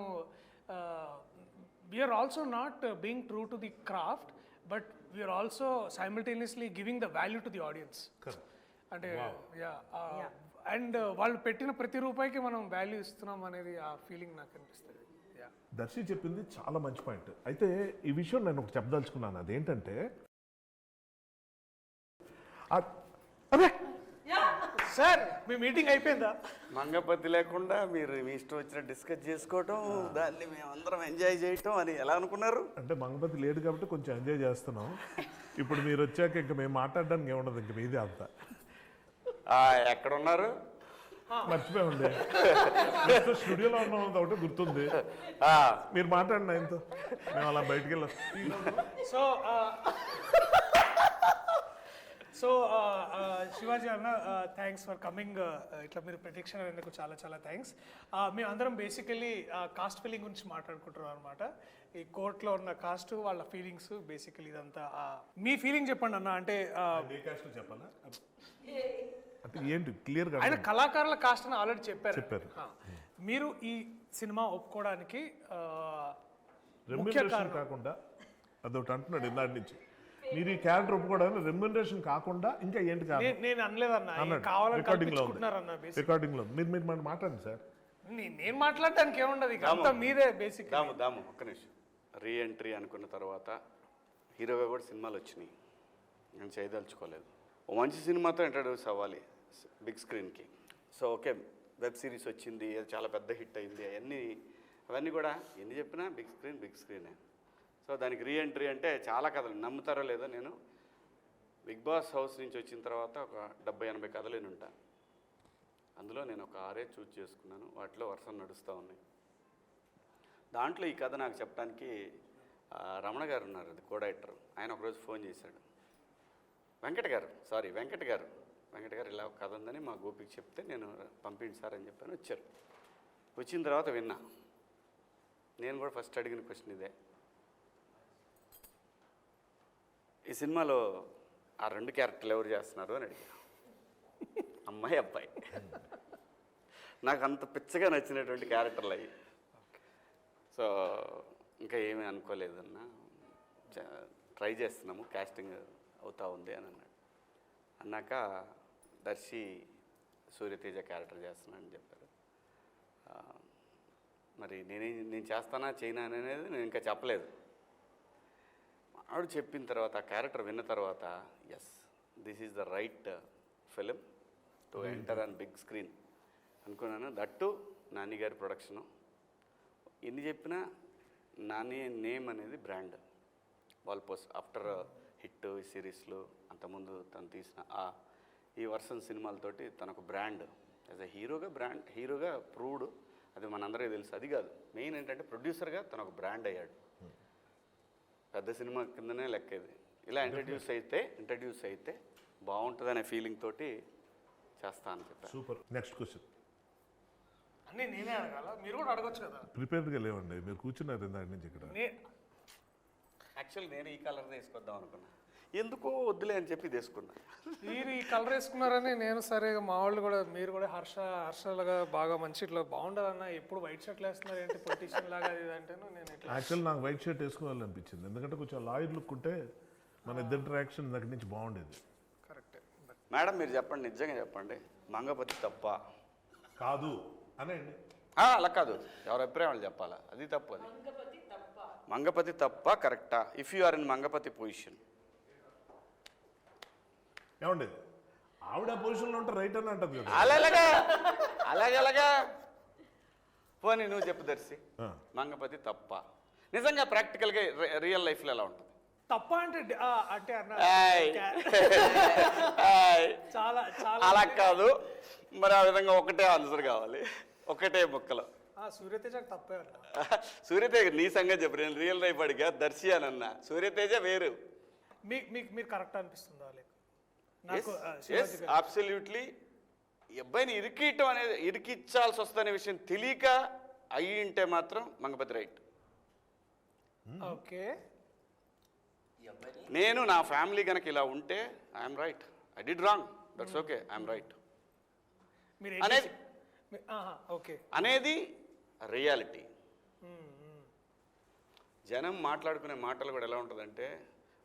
we are also not being true to the craft, but we are also simultaneously giving the value to the audience. అంటే అండ్ వాళ్ళు పెట్టిన ప్రతి రూపాయికి మనం వాల్యూ ఇస్తున్నాం అనేది ఆ ఫీలింగ్ నాకు అనిపిస్తుంది. దర్శి చెప్పింది చాలా మంచి పాయింట్. అయితే ఈ విషయం నేను ఒకటి చెప్పదలుచుకున్నాను. అదేంటంటే అదే సార్ మీ మీటింగ్ అయిపోయిందా? మంగపతి లేకుండా మీరు మీ ఇష్టం వచ్చిన డిస్కస్ చేసుకోవటం, దాన్ని మేమందరం ఎంజాయ్ చేయటం అని ఎలా అనుకున్నారు? అంటే మంగపతి లేడు కాబట్టి కొంచెం ఎంజాయ్ చేస్తున్నాం. ఇప్పుడు మీరు వచ్చాక ఇంకా మేము మాట్లాడడానికి ఏముండదు, ఇంక మీదే అంతా. ఎక్కడ ఉన్నారు? మర్చిపోయామండి, స్టూడియోలో ఉన్నాం ఒకటి గుర్తుంది. మీరు మాట్లాడిన ఆయనతో మేము అలా బయటికి వెళ్ళాం. సో శివాజీ అన్న థ్యాంక్స్ ఫర్ కమింగ్. ఇట్లా మీరు ప్రత్యక్ష అయినందుకు చాలా చాలా థ్యాంక్స్. మేము అందరం బేసికలీ కాస్ట్ ఫీలింగ్ గురించి మాట్లాడుకుంటున్నాం అనమాట. ఈ కోర్టులో ఉన్న కాస్ట్, వాళ్ళ ఫీలింగ్స్, బేసికలీ ఇదంతా. మీ ఫీలింగ్ చెప్పండి అన్న. అంటే చెప్పాలా అంటే ఏంటి క్లియర్గా? ఆయన కళాకారుల కాస్ట్ అని ఆల్రెడీ చెప్పారు. మీరు ఈ సినిమా ఒప్పుకోవడానికి రెమ్యునరేషన్ కాకుండా అదొకటి అంటున్నాడు ఇందాటి నుంచి. మీరు ఈ క్యారెక్టర్ ఒప్పుకోవడానికి రెమ్యునరేషన్ కాకుండా ఇంకా ఏంటి కాదు? నేను అనలేదన్నా, రికార్డింగ్ లో మీరు మాట్లాడండి సార్. నేను మాట్లాడడానికి ఏముండదు, ఇక అంతా మీదే బేసిక్. దాము ఒక్క నిమిషం. రీ ఎంట్రీ అనుకున్న తర్వాత హీరోగా కూడా సినిమాలు వచ్చినాయి, నేను చేయదలుచుకోలేదు. ఓ మంచి సినిమాతో ఇంట్రడ్యూస్ అవ్వాలి బిగ్ స్క్రీన్కి. సో ఓకే, వెబ్ సిరీస్ వచ్చింది, అది చాలా పెద్ద హిట్ అయింది, అవన్నీ కూడా ఎన్ని చెప్పినా బిగ్ స్క్రీనే. సో దానికి రీ ఎంట్రీ అంటే చాలా కథలు, నమ్ముతారో లేదో, నేను బిగ్ బాస్ హౌస్ నుంచి వచ్చిన తర్వాత ఒక 70-80 కథలు నేను ఉంటాను. అందులో నేను ఒక 6 చూజ్ చేసుకున్నాను, వాటిలో వరుస నడుస్తూ ఉన్నాయి. దాంట్లో ఈ కథ నాకు చెప్పడానికి రమణ గారు ఉన్నారు, అది కో డైరెక్టర్. ఆయన ఒకరోజు ఫోన్ చేశాడు, వెంకట గారు ఇలా కథ ఉందని మా గోపికి చెప్తే నేను పంపిండి సార్ అని చెప్పాను. వచ్చారు. వచ్చిన తర్వాత విన్నా. నేను కూడా ఫస్ట్ అడిగిన క్వశ్చన్ ఇదే, ఈ సినిమాలో ఆ 2 క్యారెక్టర్లు ఎవరు చేస్తున్నారు అని అడిగా. అమ్మాయి అబ్బాయి. నాకు అంత పిచ్చగా నచ్చినటువంటి క్యారెక్టర్లు అవి. సో ఇంకా ఏమీ అనుకోలేదన్నా, ట్రై చేస్తున్నాము, కాస్టింగ్ అవుతా ఉంది అని అన్నాడు. అన్నాక దర్శి సూర్యతేజ క్యారెక్టర్ చేస్తున్నానని చెప్పారు. మరి నేను చేస్తానా చేయనా అనేది నేను ఇంకా చెప్పలేదు. ఆవిడ చెప్పిన తర్వాత, ఆ క్యారెక్టర్ విన్న తర్వాత, yes this is the right film to enter on big screen అనుకున్నాను. దట్టు నాని గారి ప్రొడక్షను. ఎన్ని చెప్పినా నాని నేమ్ అనేది బ్రాండ్. వాల్పోస్ట్ ఆఫ్టర్ హిట్ సిరీస్లు, అంతకుముందు తను తీసిన ఈ వర్షన్ సినిమాలతోటి తనకు బ్రాండ్ యాజ్ అ హీరోగా ప్రూవ్డ్. అది మనందరికీ తెలుసు. అది కాదు మెయిన్ ఏంటంటే ప్రొడ్యూసర్గా తను ఒక బ్రాండ్ అయ్యాడు. పెద్ద సినిమా కిందనే లెక్క ఇది. ఇలా ఇంట్రడ్యూస్ అయితే బాగుంటుందనే ఫీలింగ్ తోటి చేస్తా అని చెప్పాను. సూపర్. నెక్స్ట్ క్వశ్చన్ అన్నీ నేనే అడగాల, మీరు కూడా అడగొచ్చు కదా. ప్రిపేర్డ్గా లేవండి, మీరు కూర్చున్నారు ఇందాక నుంచి ఇక్కడ. యాక్చువల్ నేను ఈ కలర్ తీసుకొద్దాం అనుకున్నా. ఎందుకో వద్దులే అని చెప్పి తీసుకున్నా. మీరు ఈ కలర్ వేసుకున్నారని నేను సరే మా వాళ్ళు కూడా మీరు కూడా హర్షలాగా బాగా మంచి ఇట్లా బాగుండాలన్న ఎప్పుడు వైట్ షర్ట్లు వేస్తున్నారు ఏంటి పొలిటీషియన్ లాగా అది ఇది అంటేను నేను ఇట్లా యాక్చువల్ నాకు వైట్ షర్ట్ వేసుకోవాలనిపించింది, ఎందుకంటే కొంచెం లాయర్ లుక్ ఉంటే మన ఇద్దరు ఇంటరాక్షన్ దగ్గర నుంచి బాగుండేది. కరెక్టే. మేడం మీరు చెప్పండి, నిజంగా చెప్పండి, మంగపతి తప్ప? కాదు అనండి. అలా కాదు, ఎవరి అభిప్రాయం వాళ్ళు చెప్పాలా, అది తప్పు. అది మంగపతి తప్ప కరెక్టా? If you are in Mangapathi position. ఏమండి ఆవిడ పొజిషన్లో ఉంటే రైట్ అని అంటది కదా. అలాగలాగా పోనీ నువ్వు చెప్పు దర్శి, మంగపతి తప్ప నిజంగా ప్రాక్టికల్గా రియల్ లైఫ్లో ఎలా ఉంటుంది? తప్ప అంటే అంటే అన్న ఏయ్. చాలా చాలా అలా కాదు మరి, ఆ విధంగా ఒకటే ఆన్సర్ కావాలి, ఒకటే ముక్కలో. సూర్యతేజకు తప్పే అన్న. సూర్యతేజ నీ సంగతి చెప్పు, నేను రియల్ లైఫ్ అడిగా దర్శి అని అన్నా, సూర్యతేజ వేరు. మీరు కరెక్ట్ అనిపిస్తుందా లేక నాకు ఎస్ అబ్సల్యూట్లీ. అబ్బాయిని ఇరికియటం అనేది, ఇరికిచ్చాల్సి వస్తుందనే విషయం తెలియక అయ్యి ఉంటే మాత్రం మంగపతి రైట్. ఓకే. నేను నా ఫ్యామిలీ కనుక ఇలా ఉంటే I'm right, I did wrong, that's okay, I'm right మీరు అనేది ఓకే అనేది రియాలిటీ. జనం మాట్లాడుకునే మాటలు కూడా ఎలా ఉంటుందంటే,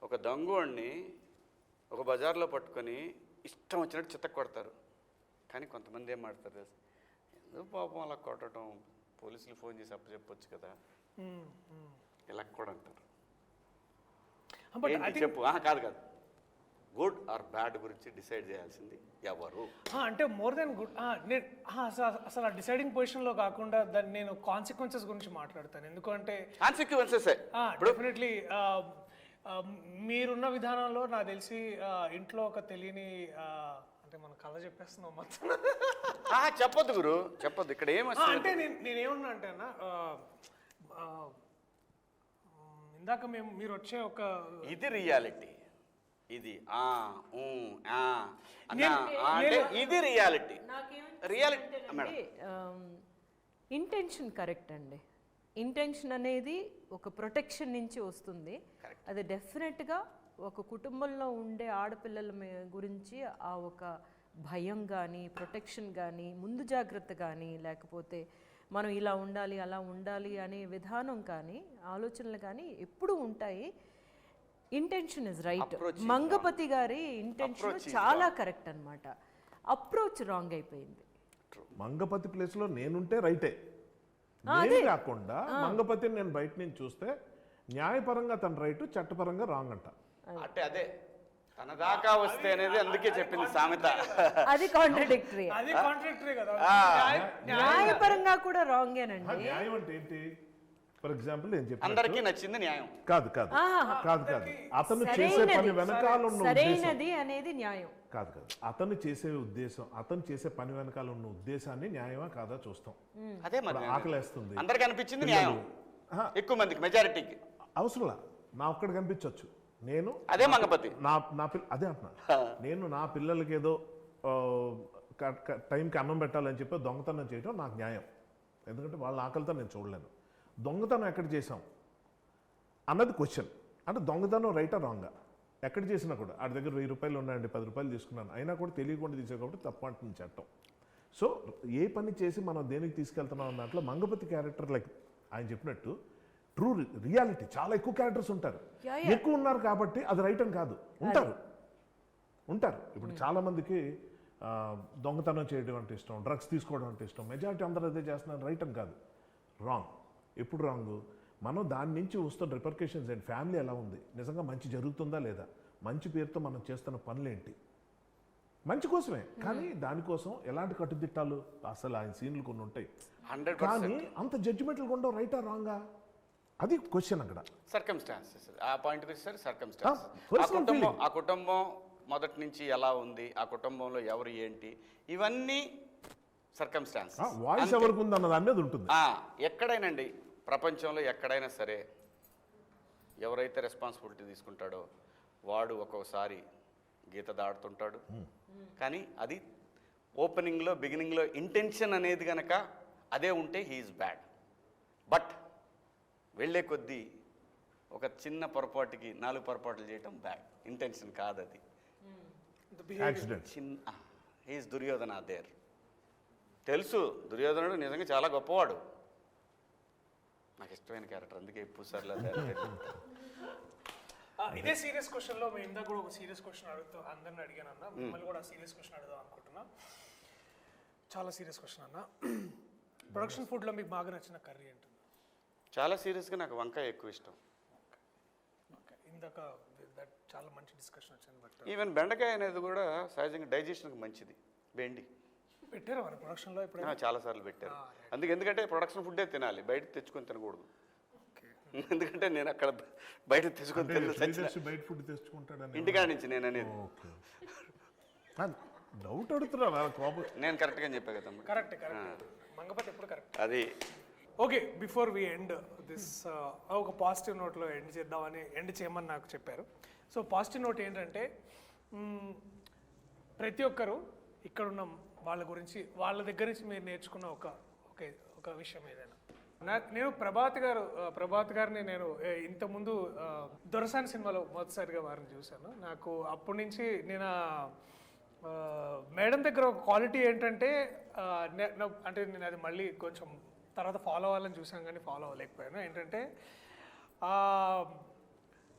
ఒక దొంగోడిని ఒక బజార్లో పట్టుకొని ఇష్టం వచ్చినట్టు చిత్త కొడతారు, కానీ కొంతమంది ఏం మాడతారు తెలుసు, ఎందుకు పాపం అలా కొట్టడం, పోలీసులు ఫోన్ చేసి అప్పచెప్పొచ్చు కదా, ఇలా కూడా అంటారు. ఏంటి చెప్పు? కాదు కాదు, గుడ్ ఆర్ బ్యాడ్ గురించి డిసైడ్ చేయాల్సింది ఎవరు? అంటే మోర్ దెన్ గుడ్ నేను అసలు ఆ డిసైడింగ్ పొజిషన్లో కాకుండా దాన్ని నేను కాన్సిక్వెన్సెస్ గురించి మాట్లాడతాను. ఎందుకంటే కాన్సిక్వెన్సెస్ డెఫినెట్లీ మీరున్న విధానంలో నాకు తెలిసి ఇంట్లో ఒక తెలియని అంటే మన కళ చెప్పేస్తున్నాం మొత్తం. చెప్పొద్దు గురు, చెప్పొద్దు. ఇక్కడ అంటే నేనేమన్నా అంటే అన్న ఇందాక మీరు వచ్చే ఒక ఇది రియాలిటీ, ఇది అంటే ఇది రియాలిటీ. రియాలిటీ ఇంటెన్షన్ కరెక్ట్ అండి. ఇంటెన్షన్ అనేది ఒక ప్రొటెక్షన్ నుంచి వస్తుంది. అది డెఫినెట్గా ఒక కుటుంబంలో ఉండే ఆడపిల్లల గురించి ఆ ఒక భయం కానీ, ప్రొటెక్షన్ కానీ, ముందు జాగ్రత్త కానీ, లేకపోతే మనం ఇలా ఉండాలి అలా ఉండాలి అనే విధానం కానీ, ఆలోచనలు కానీ ఎప్పుడూ ఉంటాయి. Intention is right. మంగపతి గారి ఇంటెన్షన్ చాలా కరెక్ట్ అన్నమాట. అప్రోచ్ రాంగ్ అయిపోయింది. మంగపతి ప్లేస్లో నేనుంటే రైటే, నేను కాకుండా మంగపతిని నేను బయట నుంచి చూస్తే న్యాయపరంగా తన రైట్, చట్టపరంగా రాంగ్ అంట. అంటే అదే తన దాకా వస్తే అనేది, అందుకే చెప్పింది సామెత. అది కాంట్రడిక్టరీ. అది కాంట్రాక్టరీ కదా. న్యాయపరంగా కూడా రాంగేనండి. న్యాయం అంటే ఏంటి? ఫర్ ఎగ్జాంపుల్ నేను చెప్పాను, అందరికీ నచ్చింది న్యాయం కాదు కాదు కాదు కాదు అతను చేసే పని వెనకాల ఉన్న సరైనది అనేది న్యాయం కాదు కాదు. అతను చేసే ఉద్దేశం, అతను చేసే పని వెనకాల ఉన్న ఉద్దేశాన్ని న్యాయమా కాదా చూస్తాం. అదే మరి ఆకలేస్తుంది, అందరికి అనిపించింది న్యాయం, ఎక్కువ మందికి మెజారిటీకి అవసరంలా నా ఒక్కడికి కనిపించవచ్చు. నేను అదే మంగపతి అదే అంటున్నా, నేను నా పిల్లలకి ఏదో టైంకి అన్నం పెట్టాలని చెప్పి దొంగతనం చేయడం నాకు న్యాయం, ఎందుకంటే వాళ్ళ ఆకలితో నేను చూడలేను. దొంగతనం ఎక్కడ చేసాం అన్నది క్వశ్చన్. అంటే దొంగతనం రైటా రాంగా ఎక్కడ చేసినా కూడా, ఆడి దగ్గర 1000 రూపాయలు ఉన్నాయండి, 10 రూపాయలు తీసుకున్నాను, అయినా కూడా తెలియకుండా తీసే కాబట్టి తప్పు అంటుంది చట్టం. సో ఏ పని చేసి మనం దేనికి తీసుకెళ్తున్నాం అన్న దాంట్లో మంగపతి క్యారెక్టర్ లైక్ ఆయన చెప్పినట్టు ట్రూ రియాలిటీ చాలా ఎక్కువ క్యారెక్టర్స్ ఉంటారు, ఎక్కువ ఉన్నారు కాబట్టి అది రైట్ అని కాదు, ఉంటారు. ఇప్పుడు చాలామందికి దొంగతనం చేయడం అంటే ఇష్టం, డ్రగ్స్ తీసుకోవడం అంటే ఇష్టం, మెజారిటీ అందరూ అదే చేస్తున్నారు, రైట్ అని కాదు, రాంగ్. ఎప్పుడు రాంగ్? మనం దాని నుంచి వస్తున్న రిపర్కేషన్స్ ఏంటి, ఫ్యామిలీ ఎలా ఉంది, నిజంగా మంచి జరుగుతుందా లేదా, మంచి పేరుతో మనం చేస్తున్న పనులేంటి, మంచి కోసమే కానీ దానికోసం ఎలాంటి కట్టుదిట్టాలు, అసలు ఆయన సీన్లు కొన్ని ఉంటాయి, కానీ అంత జడ్జిమెంట్లు ఉండవు, రైటా రాంగా, అది క్వశ్చన్ అక్కడ. సర్కమ్స్టాన్సెస్ ఆ పాయింట్కి వచ్చేసరికి సర్కమ్స్టాన్సెస్, ఆ కుటుంబం మొదటి నుంచి ఎలా ఉంది, ఆ కుటుంబంలో ఎవరు ఏంటి, ఇవన్నీ సర్కమ్స్టాన్సెస్. వాయిస్ ఎవరికి ఉంది అన్నది అనేది ఉంటుంది. ఎక్కడైనండి ప్రపంచంలో ఎక్కడైనా సరే ఎవరైతే రెస్పాన్సిబిలిటీ తీసుకుంటాడో వాడు ఒక్కోసారి గీత దాడుతుంటాడు, కానీ అది ఓపెనింగ్లో బిగినింగ్లో ఇంటెన్షన్ అనేది కనుక అదే ఉంటే హీఈస్ బ్యాడ్. బట్ వెళ్ళే కొద్దీ ఒక చిన్న పొరపాటుకి 4 పొరపాట్లు చేయటం బ్యాడ్, ఇంటెన్షన్ కాదు అది. యాక్సిడెంట్. చిన్న హీఈస్ దుర్యోధన దేర్. తెలుసు దుర్యోధనుడు నిజంగా చాలా గొప్పవాడు, నాకు ఇష్టమైన క్యారెక్టర్, అందుకే ఎక్కువ సార్లు ఇదే సీరియస్ క్వశ్చన్లో మేము ఇందాక కూడా ఒక సీరియస్ క్వశ్చన్ అడుగుతూ అందరిని అడిగాను అన్న, మిమ్మల్ని కూడా సీరియస్ క్వశ్చన్ అడుగుదాం అనుకుంటున్నా. చాలా సీరియస్ క్వశ్చన్ అన్న. ప్రొడక్షన్ ఫుడ్లో మీకు బాగా నచ్చిన కర్రీ ఏంటి? చాలా సీరియస్గా నాకు వంకాయ ఎక్కువ ఇష్టం. ఓకే, ఇందాక చాలా మంచి డిస్కషన్ వచ్చింది. బట్ ఈవెన్ బెండకాయ అనేది కూడా సహజంగా డైజెషన్కి మంచిది. బెండి పెట్టారా మన ప్రొడక్షన్లో ఇప్పుడు? చాలాసార్లు పెట్టారు. ఎందుకంటే ప్రొడక్షన్ ఫుడ్డే తినాలి, బయట తెచ్చుకొని తినకూడదు. ఎందుకంటే నేను అక్కడ బయట తెచ్చుకొని బయట ఫుడ్ తెచ్చుకుంటాడని ఇంటికాడ నుంచి నేను అనేది. డౌట్ అడుగుతున్నా కోపం. నేను కరెక్ట్గా చెప్పా కదా. కరెక్ట్ మంగపతి ఎప్పుడు కరెక్ట్. అది okay, before we end this ఒక పాజిటివ్ నోట్లో ఎండ్ చేయమని నాకు చెప్పారు. సో పాజిటివ్ నోట్ ఏంటంటే ప్రతి ఒక్కరు ఇక్కడున్న వాళ్ళ గురించి, వాళ్ళ దగ్గర నుంచి మీరు నేర్చుకున్న ఒక విషయం ఏదైనా. నేను ప్రభాత్ గారిని నేను ఇంతకుముందు దొరసాని సినిమాలో మొదటిసారిగా వారిని చూశాను. నాకు అప్పటి నుంచి నేను మేడం దగ్గర ఒక క్వాలిటీ ఏంటంటే అంటే నేను అది మళ్ళీ కొంచెం తర్వాత ఫాలో అవ్వాలని చూసాను కానీ ఫాలో అవ్వలేకపోయాను. ఏంటంటే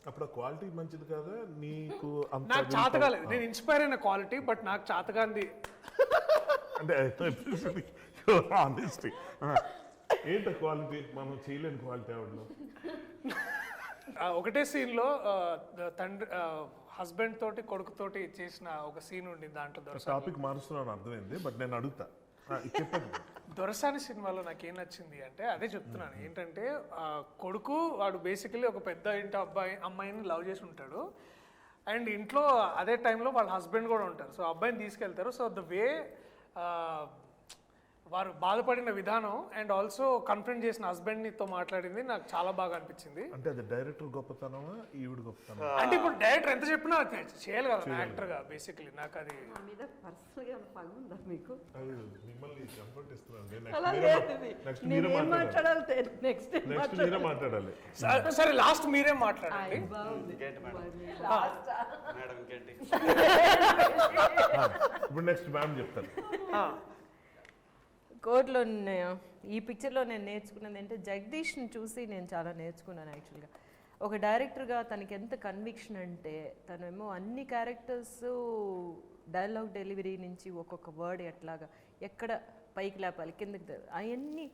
అప్పుడు క్వాలిటీ మంచిది కదా నీకు? నాకు చేతగాలేదు, నేను ఇన్స్పైర్ అయిన క్వాలిటీ, బట్ నాకు చేతగాంది అంటే ఏంటో క్వాలిటీ మనం చేయలేని క్వాలిటీ ఆవిడలో. ఒకటే సీన్లో తండ్రి హస్బెండ్ తోటి కొడుకుతోటి చేసిన ఒక సీన్ ఉండింది దాంట్లో. టాపిక్ మారుస్తున్నాను అర్థమైంది, బట్ నేను అడుగుతా చెప్పండి. దొరసాని సినిమాలో నాకు ఏం నచ్చింది అంటే అదే చెప్తున్నాను. ఏంటంటే కొడుకు వాడు బేసికలీ ఒక పెద్ద ఇంటి అమ్మాయిని లవ్ చేసి ఉంటాడు, అండ్ ఇంట్లో అదే టైంలో వాళ్ళ హస్బెండ్ కూడా ఉంటారు. సో అబ్బాయిని తీసుకెళ్తారు. సో ద వే వారు బాధపడిన విధానం అండ్ ఆల్సో కన్ఫ్రంట్ చేసిన హస్బెండ్తో మాట్లాడింది నాకు చాలా బాగా అనిపించింది. అంటే అది డైరెక్టర్ గొప్పతనమా ఈవిడ గొప్పతనం? అంటే ఇప్పుడు డైరెక్టర్ ఎంత చెప్పినా చేయాలి కదా యాక్టర్గా. బేసికలీ నాకు అది మీకు మిమ్మల్ని కంఫర్ట్ ఇస్తున్నాను. మాట్లాడాలి. సరే లాస్ట్ మీరే మాట్లాడండి. మేడం ఇంకేంటి? ఇప్పుడు నెక్స్ట్ మ్యామ్ చెప్తారు. కోర్టులో ఈ పిక్చర్లో నేను నేర్చుకున్నది ఏంటంటే జగదీష్ని చూసి నేను చాలా నేర్చుకున్నాను. యాక్చువల్గా ఒక డైరెక్టర్గా తనకి ఎంత కన్విక్షన్ అంటే తనేమో అన్ని క్యారెక్టర్స్ డైలాగ్ డెలివరీ నుంచి ఒక్కొక్క వర్డ్ ఎక్కడ పైకి లేపాలి కిందకి అవన్నీ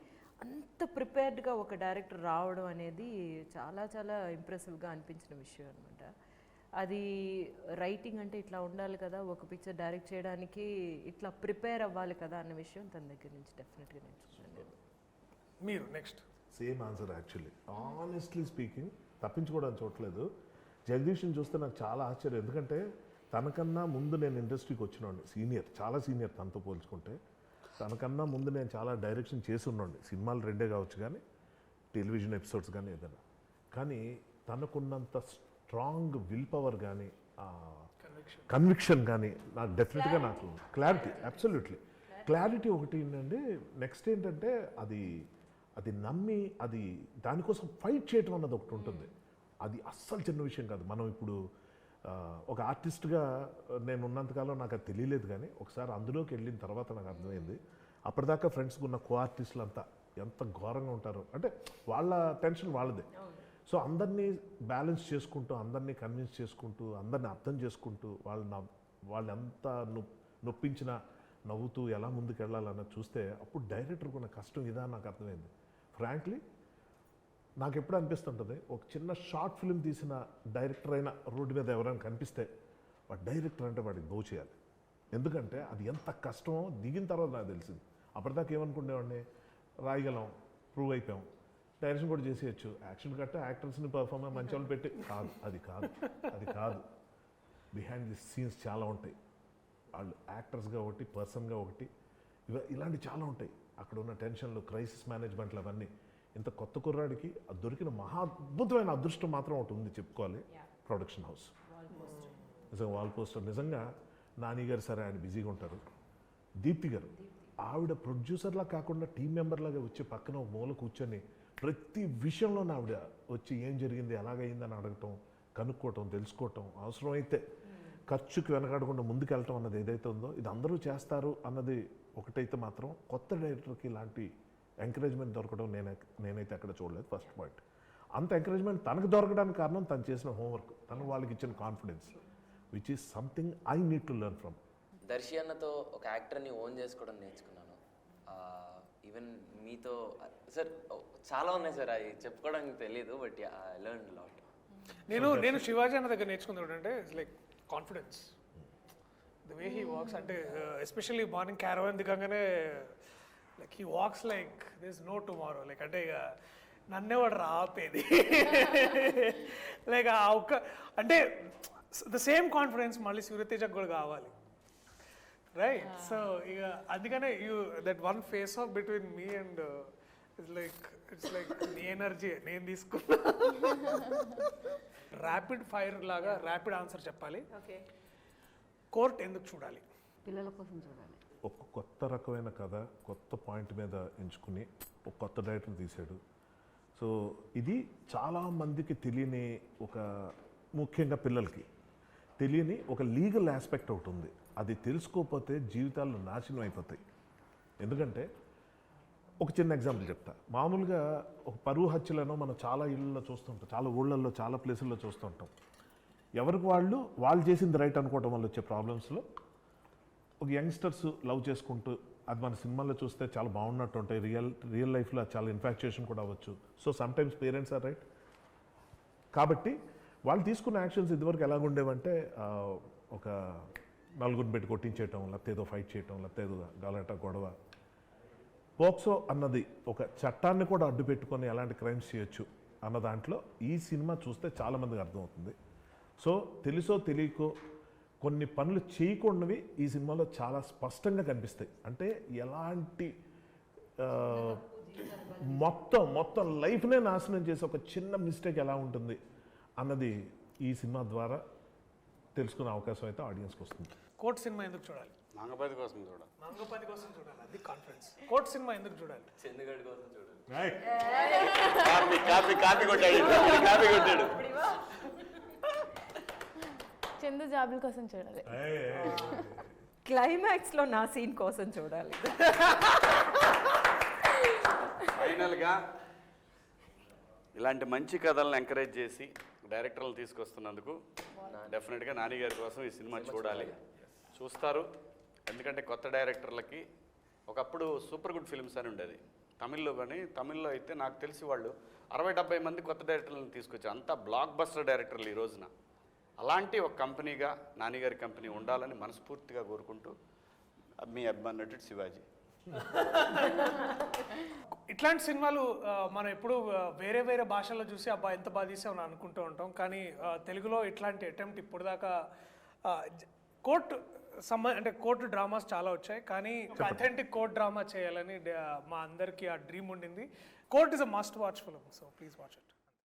అంత ప్రిపేర్డ్గా ఒక డైరెక్టర్ రావడం అనేది చాలా చాలా ఇంప్రెసివ్గా అనిపించిన విషయం అనమాట. అది రైటింగ్ అంటే ఇట్లా ఉండాలి కదా, ఒక పిక్చర్ డైరెక్ట్ చేయడానికి ఇట్లా ప్రిపేర్ అవ్వాలి కదా అన్న విషయం తన దగ్గర నుంచి డెఫినెట్గా నేర్చుకున్నాను. మీరు next same answer actually. Honestly speaking తప్పించుకోవడానికి చూడలేదు. జగదీష్ని చూస్తే నాకు చాలా ఆశ్చర్యం, ఎందుకంటే తనకన్నా ముందు నేను ఇండస్ట్రీకి వచ్చినోండి, సీనియర్, చాలా సీనియర్ తనతో పోల్చుకుంటే. తనకన్నా ముందు నేను చాలా డైరెక్షన్ చేసి ఉన్నాండి, సినిమాలు 2 కావచ్చు కానీ టెలివిజన్ ఎపిసోడ్స్ కానీ ఏదైనా. కానీ తనకున్నంత స్ట్రాంగ్ విల్ పవర్ కానీ కన్విక్షన్ కానీ నాకు డెఫినెట్గా నాకు క్లారిటీ, అబ్సల్యూట్లీ క్లారిటీ ఒకటి ఏంటంటే నెక్స్ట్ ఏంటంటే అది నమ్మి అది దానికోసం ఫైట్ చేయటం అన్నది ఒకటి ఉంటుంది. అది అస్సలు చిన్న విషయం కాదు. మనం ఇప్పుడు ఒక ఆర్టిస్ట్గా నేను ఉన్నంతకాలం నాకు అది తెలియలేదు, కానీ ఒకసారి అందులోకి వెళ్ళిన తర్వాత నాకు అర్థమైంది. అప్పటిదాకా ఫ్రెండ్స్కి ఉన్న కో ఆర్టిస్టులు అంతా ఎంత ఘోరంగా ఉంటారో, అంటే వాళ్ళ టెన్షన్ వాళ్ళదే. సో అందరినీ బ్యాలెన్స్ చేసుకుంటూ, అందరినీ కన్విన్స్ చేసుకుంటూ, అందరినీ అర్థం చేసుకుంటూ, వాళ్ళు ఎంత నొప్పించినా నవ్వుతూ ఎలా ముందుకు వెళ్ళాలన్నది చూస్తే అప్పుడు డైరెక్టర్కి ఉన్న కష్టం ఇదా నాకు అర్థమైంది. ఫ్రాంక్లీ నాకు ఎప్పుడు అనిపిస్తుంటుంది, ఒక చిన్న షార్ట్ ఫిల్మ్ తీసిన డైరెక్టర్ అయినా రోడ్డు మీద ఎవరైనా కనిపిస్తే వాడు డైరెక్టర్ అంటే వాడికి బో చేయాలి. ఎందుకంటే అది ఎంత కష్టమో దిగిన తర్వాత నాకు తెలిసింది. అప్పటిదాకా ఏమనుకునేవాడిని, రాయగలం, ప్రూవ్ అయిపోయాం, డైరెక్షన్ కూడా చేసేయచ్చు, యాక్షన్ కట్ట యాక్టర్స్ని పర్ఫార్మెన్స్ మంచి వాళ్ళు పెట్టి కాదు. అది కాదు బిహైండ్ ది సీన్స్ చాలా ఉంటాయి. వాళ్ళు యాక్టర్స్గా ఒకటి, పర్సన్గా ఒకటి, ఇలాంటి చాలా ఉంటాయి. అక్కడ ఉన్న టెన్షన్లు, క్రైసిస్ మేనేజ్మెంట్లు, అవన్నీ. ఇంత కొత్త కుర్రాడికి అది దొరికిన మహా అద్భుతమైన అదృష్టం మాత్రం ఒకటి ఉంది చెప్పుకోవాలి, ప్రొడక్షన్ హౌస్. నిజంగా వాల్ పోస్టర్. నిజంగా నాని గారు సరే ఆయన బిజీగా ఉంటారు, దీప్తి గారు ఆవిడ ప్రొడ్యూసర్లా కాకుండా టీం మెంబర్లాగా వచ్చి పక్కన ఒక మూల కూర్చొని ప్రతి విషయంలోనే ఆవిడ వచ్చి ఏం జరిగింది ఎలాగైందని అడగటం, కనుక్కోవటం, తెలుసుకోవటం, అవసరమైతే ఖర్చుకి వెనకాడకుండా ముందుకెళ్ళటం అన్నది ఏదైతే ఉందో ఇది అందరూ చేస్తారు అన్నది ఒకటైతే మాత్రం కొత్త డైరెక్టర్కి ఇలాంటి ఎంకరేజ్మెంట్ దొరకడం నేనైతే అక్కడ చూడలేదు. First point. అంత ఎంకరేజ్మెంట్ తనకు దొరకడానికి కారణం తను చేసిన హోంవర్క్, తను వాళ్ళకి ఇచ్చిన confidence, which is something I need to learn from. Darshi అన్నతో ఒక యాక్టర్ని ఓన్ చేసుకోవడం నేర్చుకున్నాను. ఈవెన్ మీతో సార్ చాలా ఉన్నాయి సార్, అవి చెప్పుకోవడానికి తెలియదు, బట్ ఐ లెర్న్ లాట్. నేను శివాజీ అన్న దగ్గర నేర్చుకుంది ఏంటంటే it's like confidence, the way he walks. అంటే ఎస్పెషల్లీ మార్నింగ్ క్యారవాన్ దిగంగానే like he walks like this no tomorrow. Like అంటే ఇక నన్నే వాడు రాపేది లైక్ ఆ ఒక్క అంటే ద సేమ్ కాన్ఫిడెన్స్ మళ్ళీ సూర్యతేజకు కూడా కావాలి, రైట్? సో ఇక అందుకనే that one face of between me and it's like నీ ఎనర్జీ నేను తీసుకున్నా. ర్యాపిడ్ ఫైర్ లాగా ర్యాపిడ్ ఆన్సర్ చెప్పాలి. కోర్ట్ ఎందుకు చూడాలి? పిల్లల కోసం చూడాలి. ఒక కొత్త రకమైన కథ, కొత్త పాయింట్ మీద ఎంచుకుని ఒక కొత్త డైరెక్టర్ తీశాడు. సో ఇది చాలామందికి తెలియని ఒక, ముఖ్యంగా పిల్లలకి తెలియని ఒక లీగల్ ఆస్పెక్ట్ ఒకటి ఉంది. అది తెలుసుకోకపోతే జీవితాలు నాశనం అయిపోతాయి. ఎందుకంటే ఒక చిన్న ఎగ్జాంపుల్ చెప్తా. మామూలుగా ఒక పరువు హత్యలను మనం చాలా ఇళ్ళల్లో చూస్తుంటాం, చాలా ఊళ్ళల్లో, చాలా ప్లేసుల్లో చూస్తుంటాం. ఎవరికి వాళ్ళు చేసింది రైట్ అనుకోవడం వల్ల వచ్చే ప్రాబ్లమ్స్లో ఒక యంగ్స్టర్స్ లవ్ చేసుకుంటూ, అది మన సినిమాల్లో చూస్తే చాలా బాగున్నట్టు ఉంటాయి, రియల్ లైఫ్లో చాలా ఇన్ఫాక్చుయేషన్ కూడా అవ్వచ్చు. So sometimes parents are right. కాబట్టి వాళ్ళు తీసుకున్న యాక్షన్స్ ఇదివరకు ఎలాగుండేవంటే ఒక నలుగురిని పెట్టి కొట్టించేయటం, లేకపోతే ఏదో ఫైట్ చేయటం, లేకపోతే ఏదో గలాట గొడవ. పోక్సో అన్నది ఒక చట్టాన్ని కూడా అడ్డు పెట్టుకొని ఎలాంటి క్రైమ్స్ చేయొచ్చు అన్న దాంట్లో ఈ సినిమా చూస్తే చాలామందికి అర్థమవుతుంది. సో తెలుసో తెలియకో కొన్ని పనులు చేయకుండావి ఈ సినిమాలో చాలా స్పష్టంగా కనిపిస్తాయి. అంటే ఎలాంటి మొత్తం లైఫ్నే నాశనం చేసే ఒక చిన్న మిస్టేక్ ఎలా ఉంటుంది అన్నది ఈ సినిమా ద్వారా తెలుసుకునే అవకాశం అయితే ఆడియన్స్కి వస్తుంది. కోర్ట్ సినిమా ఎందుకు చూడాలి? నాగపతి కోసం చూడాలి. మంగపతి కోసం చూడాలి, అది కాన్ఫిడెన్స్. కోర్ట్ సినిమా ఎందుకు చూడాలి? చందుగడ్ కోసం చూడండి. కాపీ కొట్టాడు. చందు జాబుల కోసం చూడాలి. క్లైమాక్స్లో నా సీన్ కోసం చూడాలి. ఫైనల్గా ఇలాంటి మంచి కథలను ఎంకరేజ్ చేసి డైరెక్టర్లు తీసుకొస్తున్నందుకు డెఫినెట్గా నాని గారి కోసం ఈ సినిమా చూడాలి, చూస్తారు. ఎందుకంటే కొత్త డైరెక్టర్లకి ఒకప్పుడు సూపర్ గుడ్ ఫిల్మ్స్ అని ఉండేది తమిళ్లో, కానీ తమిళ్లో అయితే నాకు తెలిసి వాళ్ళు 60-70 మంది కొత్త డైరెక్టర్లను తీసుకొచ్చారు. అంతా బ్లాక్ బస్టర్ డైరెక్టర్లు ఈ రోజున. అలాంటి ఒక కంపెనీగా నానిగారి కంపెనీ ఉండాలని మనస్ఫూర్తిగా కోరుకుంటూ మీ అభిమాన నటుడు శివాజీ. ఇట్లాంటి సినిమాలు మనం ఎప్పుడు వేరే వేరే భాషల్లో చూసి అబ్బా ఎంత బాగా తీసామని అనుకుంటూ ఉంటాం. కానీ తెలుగులో ఇట్లాంటి అటెంప్ట్ ఇప్పుడు దాకా అంటే కోర్టు డ్రామాస్ చాలా వచ్చాయి, కానీ అథెంటిక్ కోర్ట్ డ్రామా చేయాలని మా అందరికీ ఆ డ్రీమ్ ఉండింది. Court is a must watch film, so please watch it.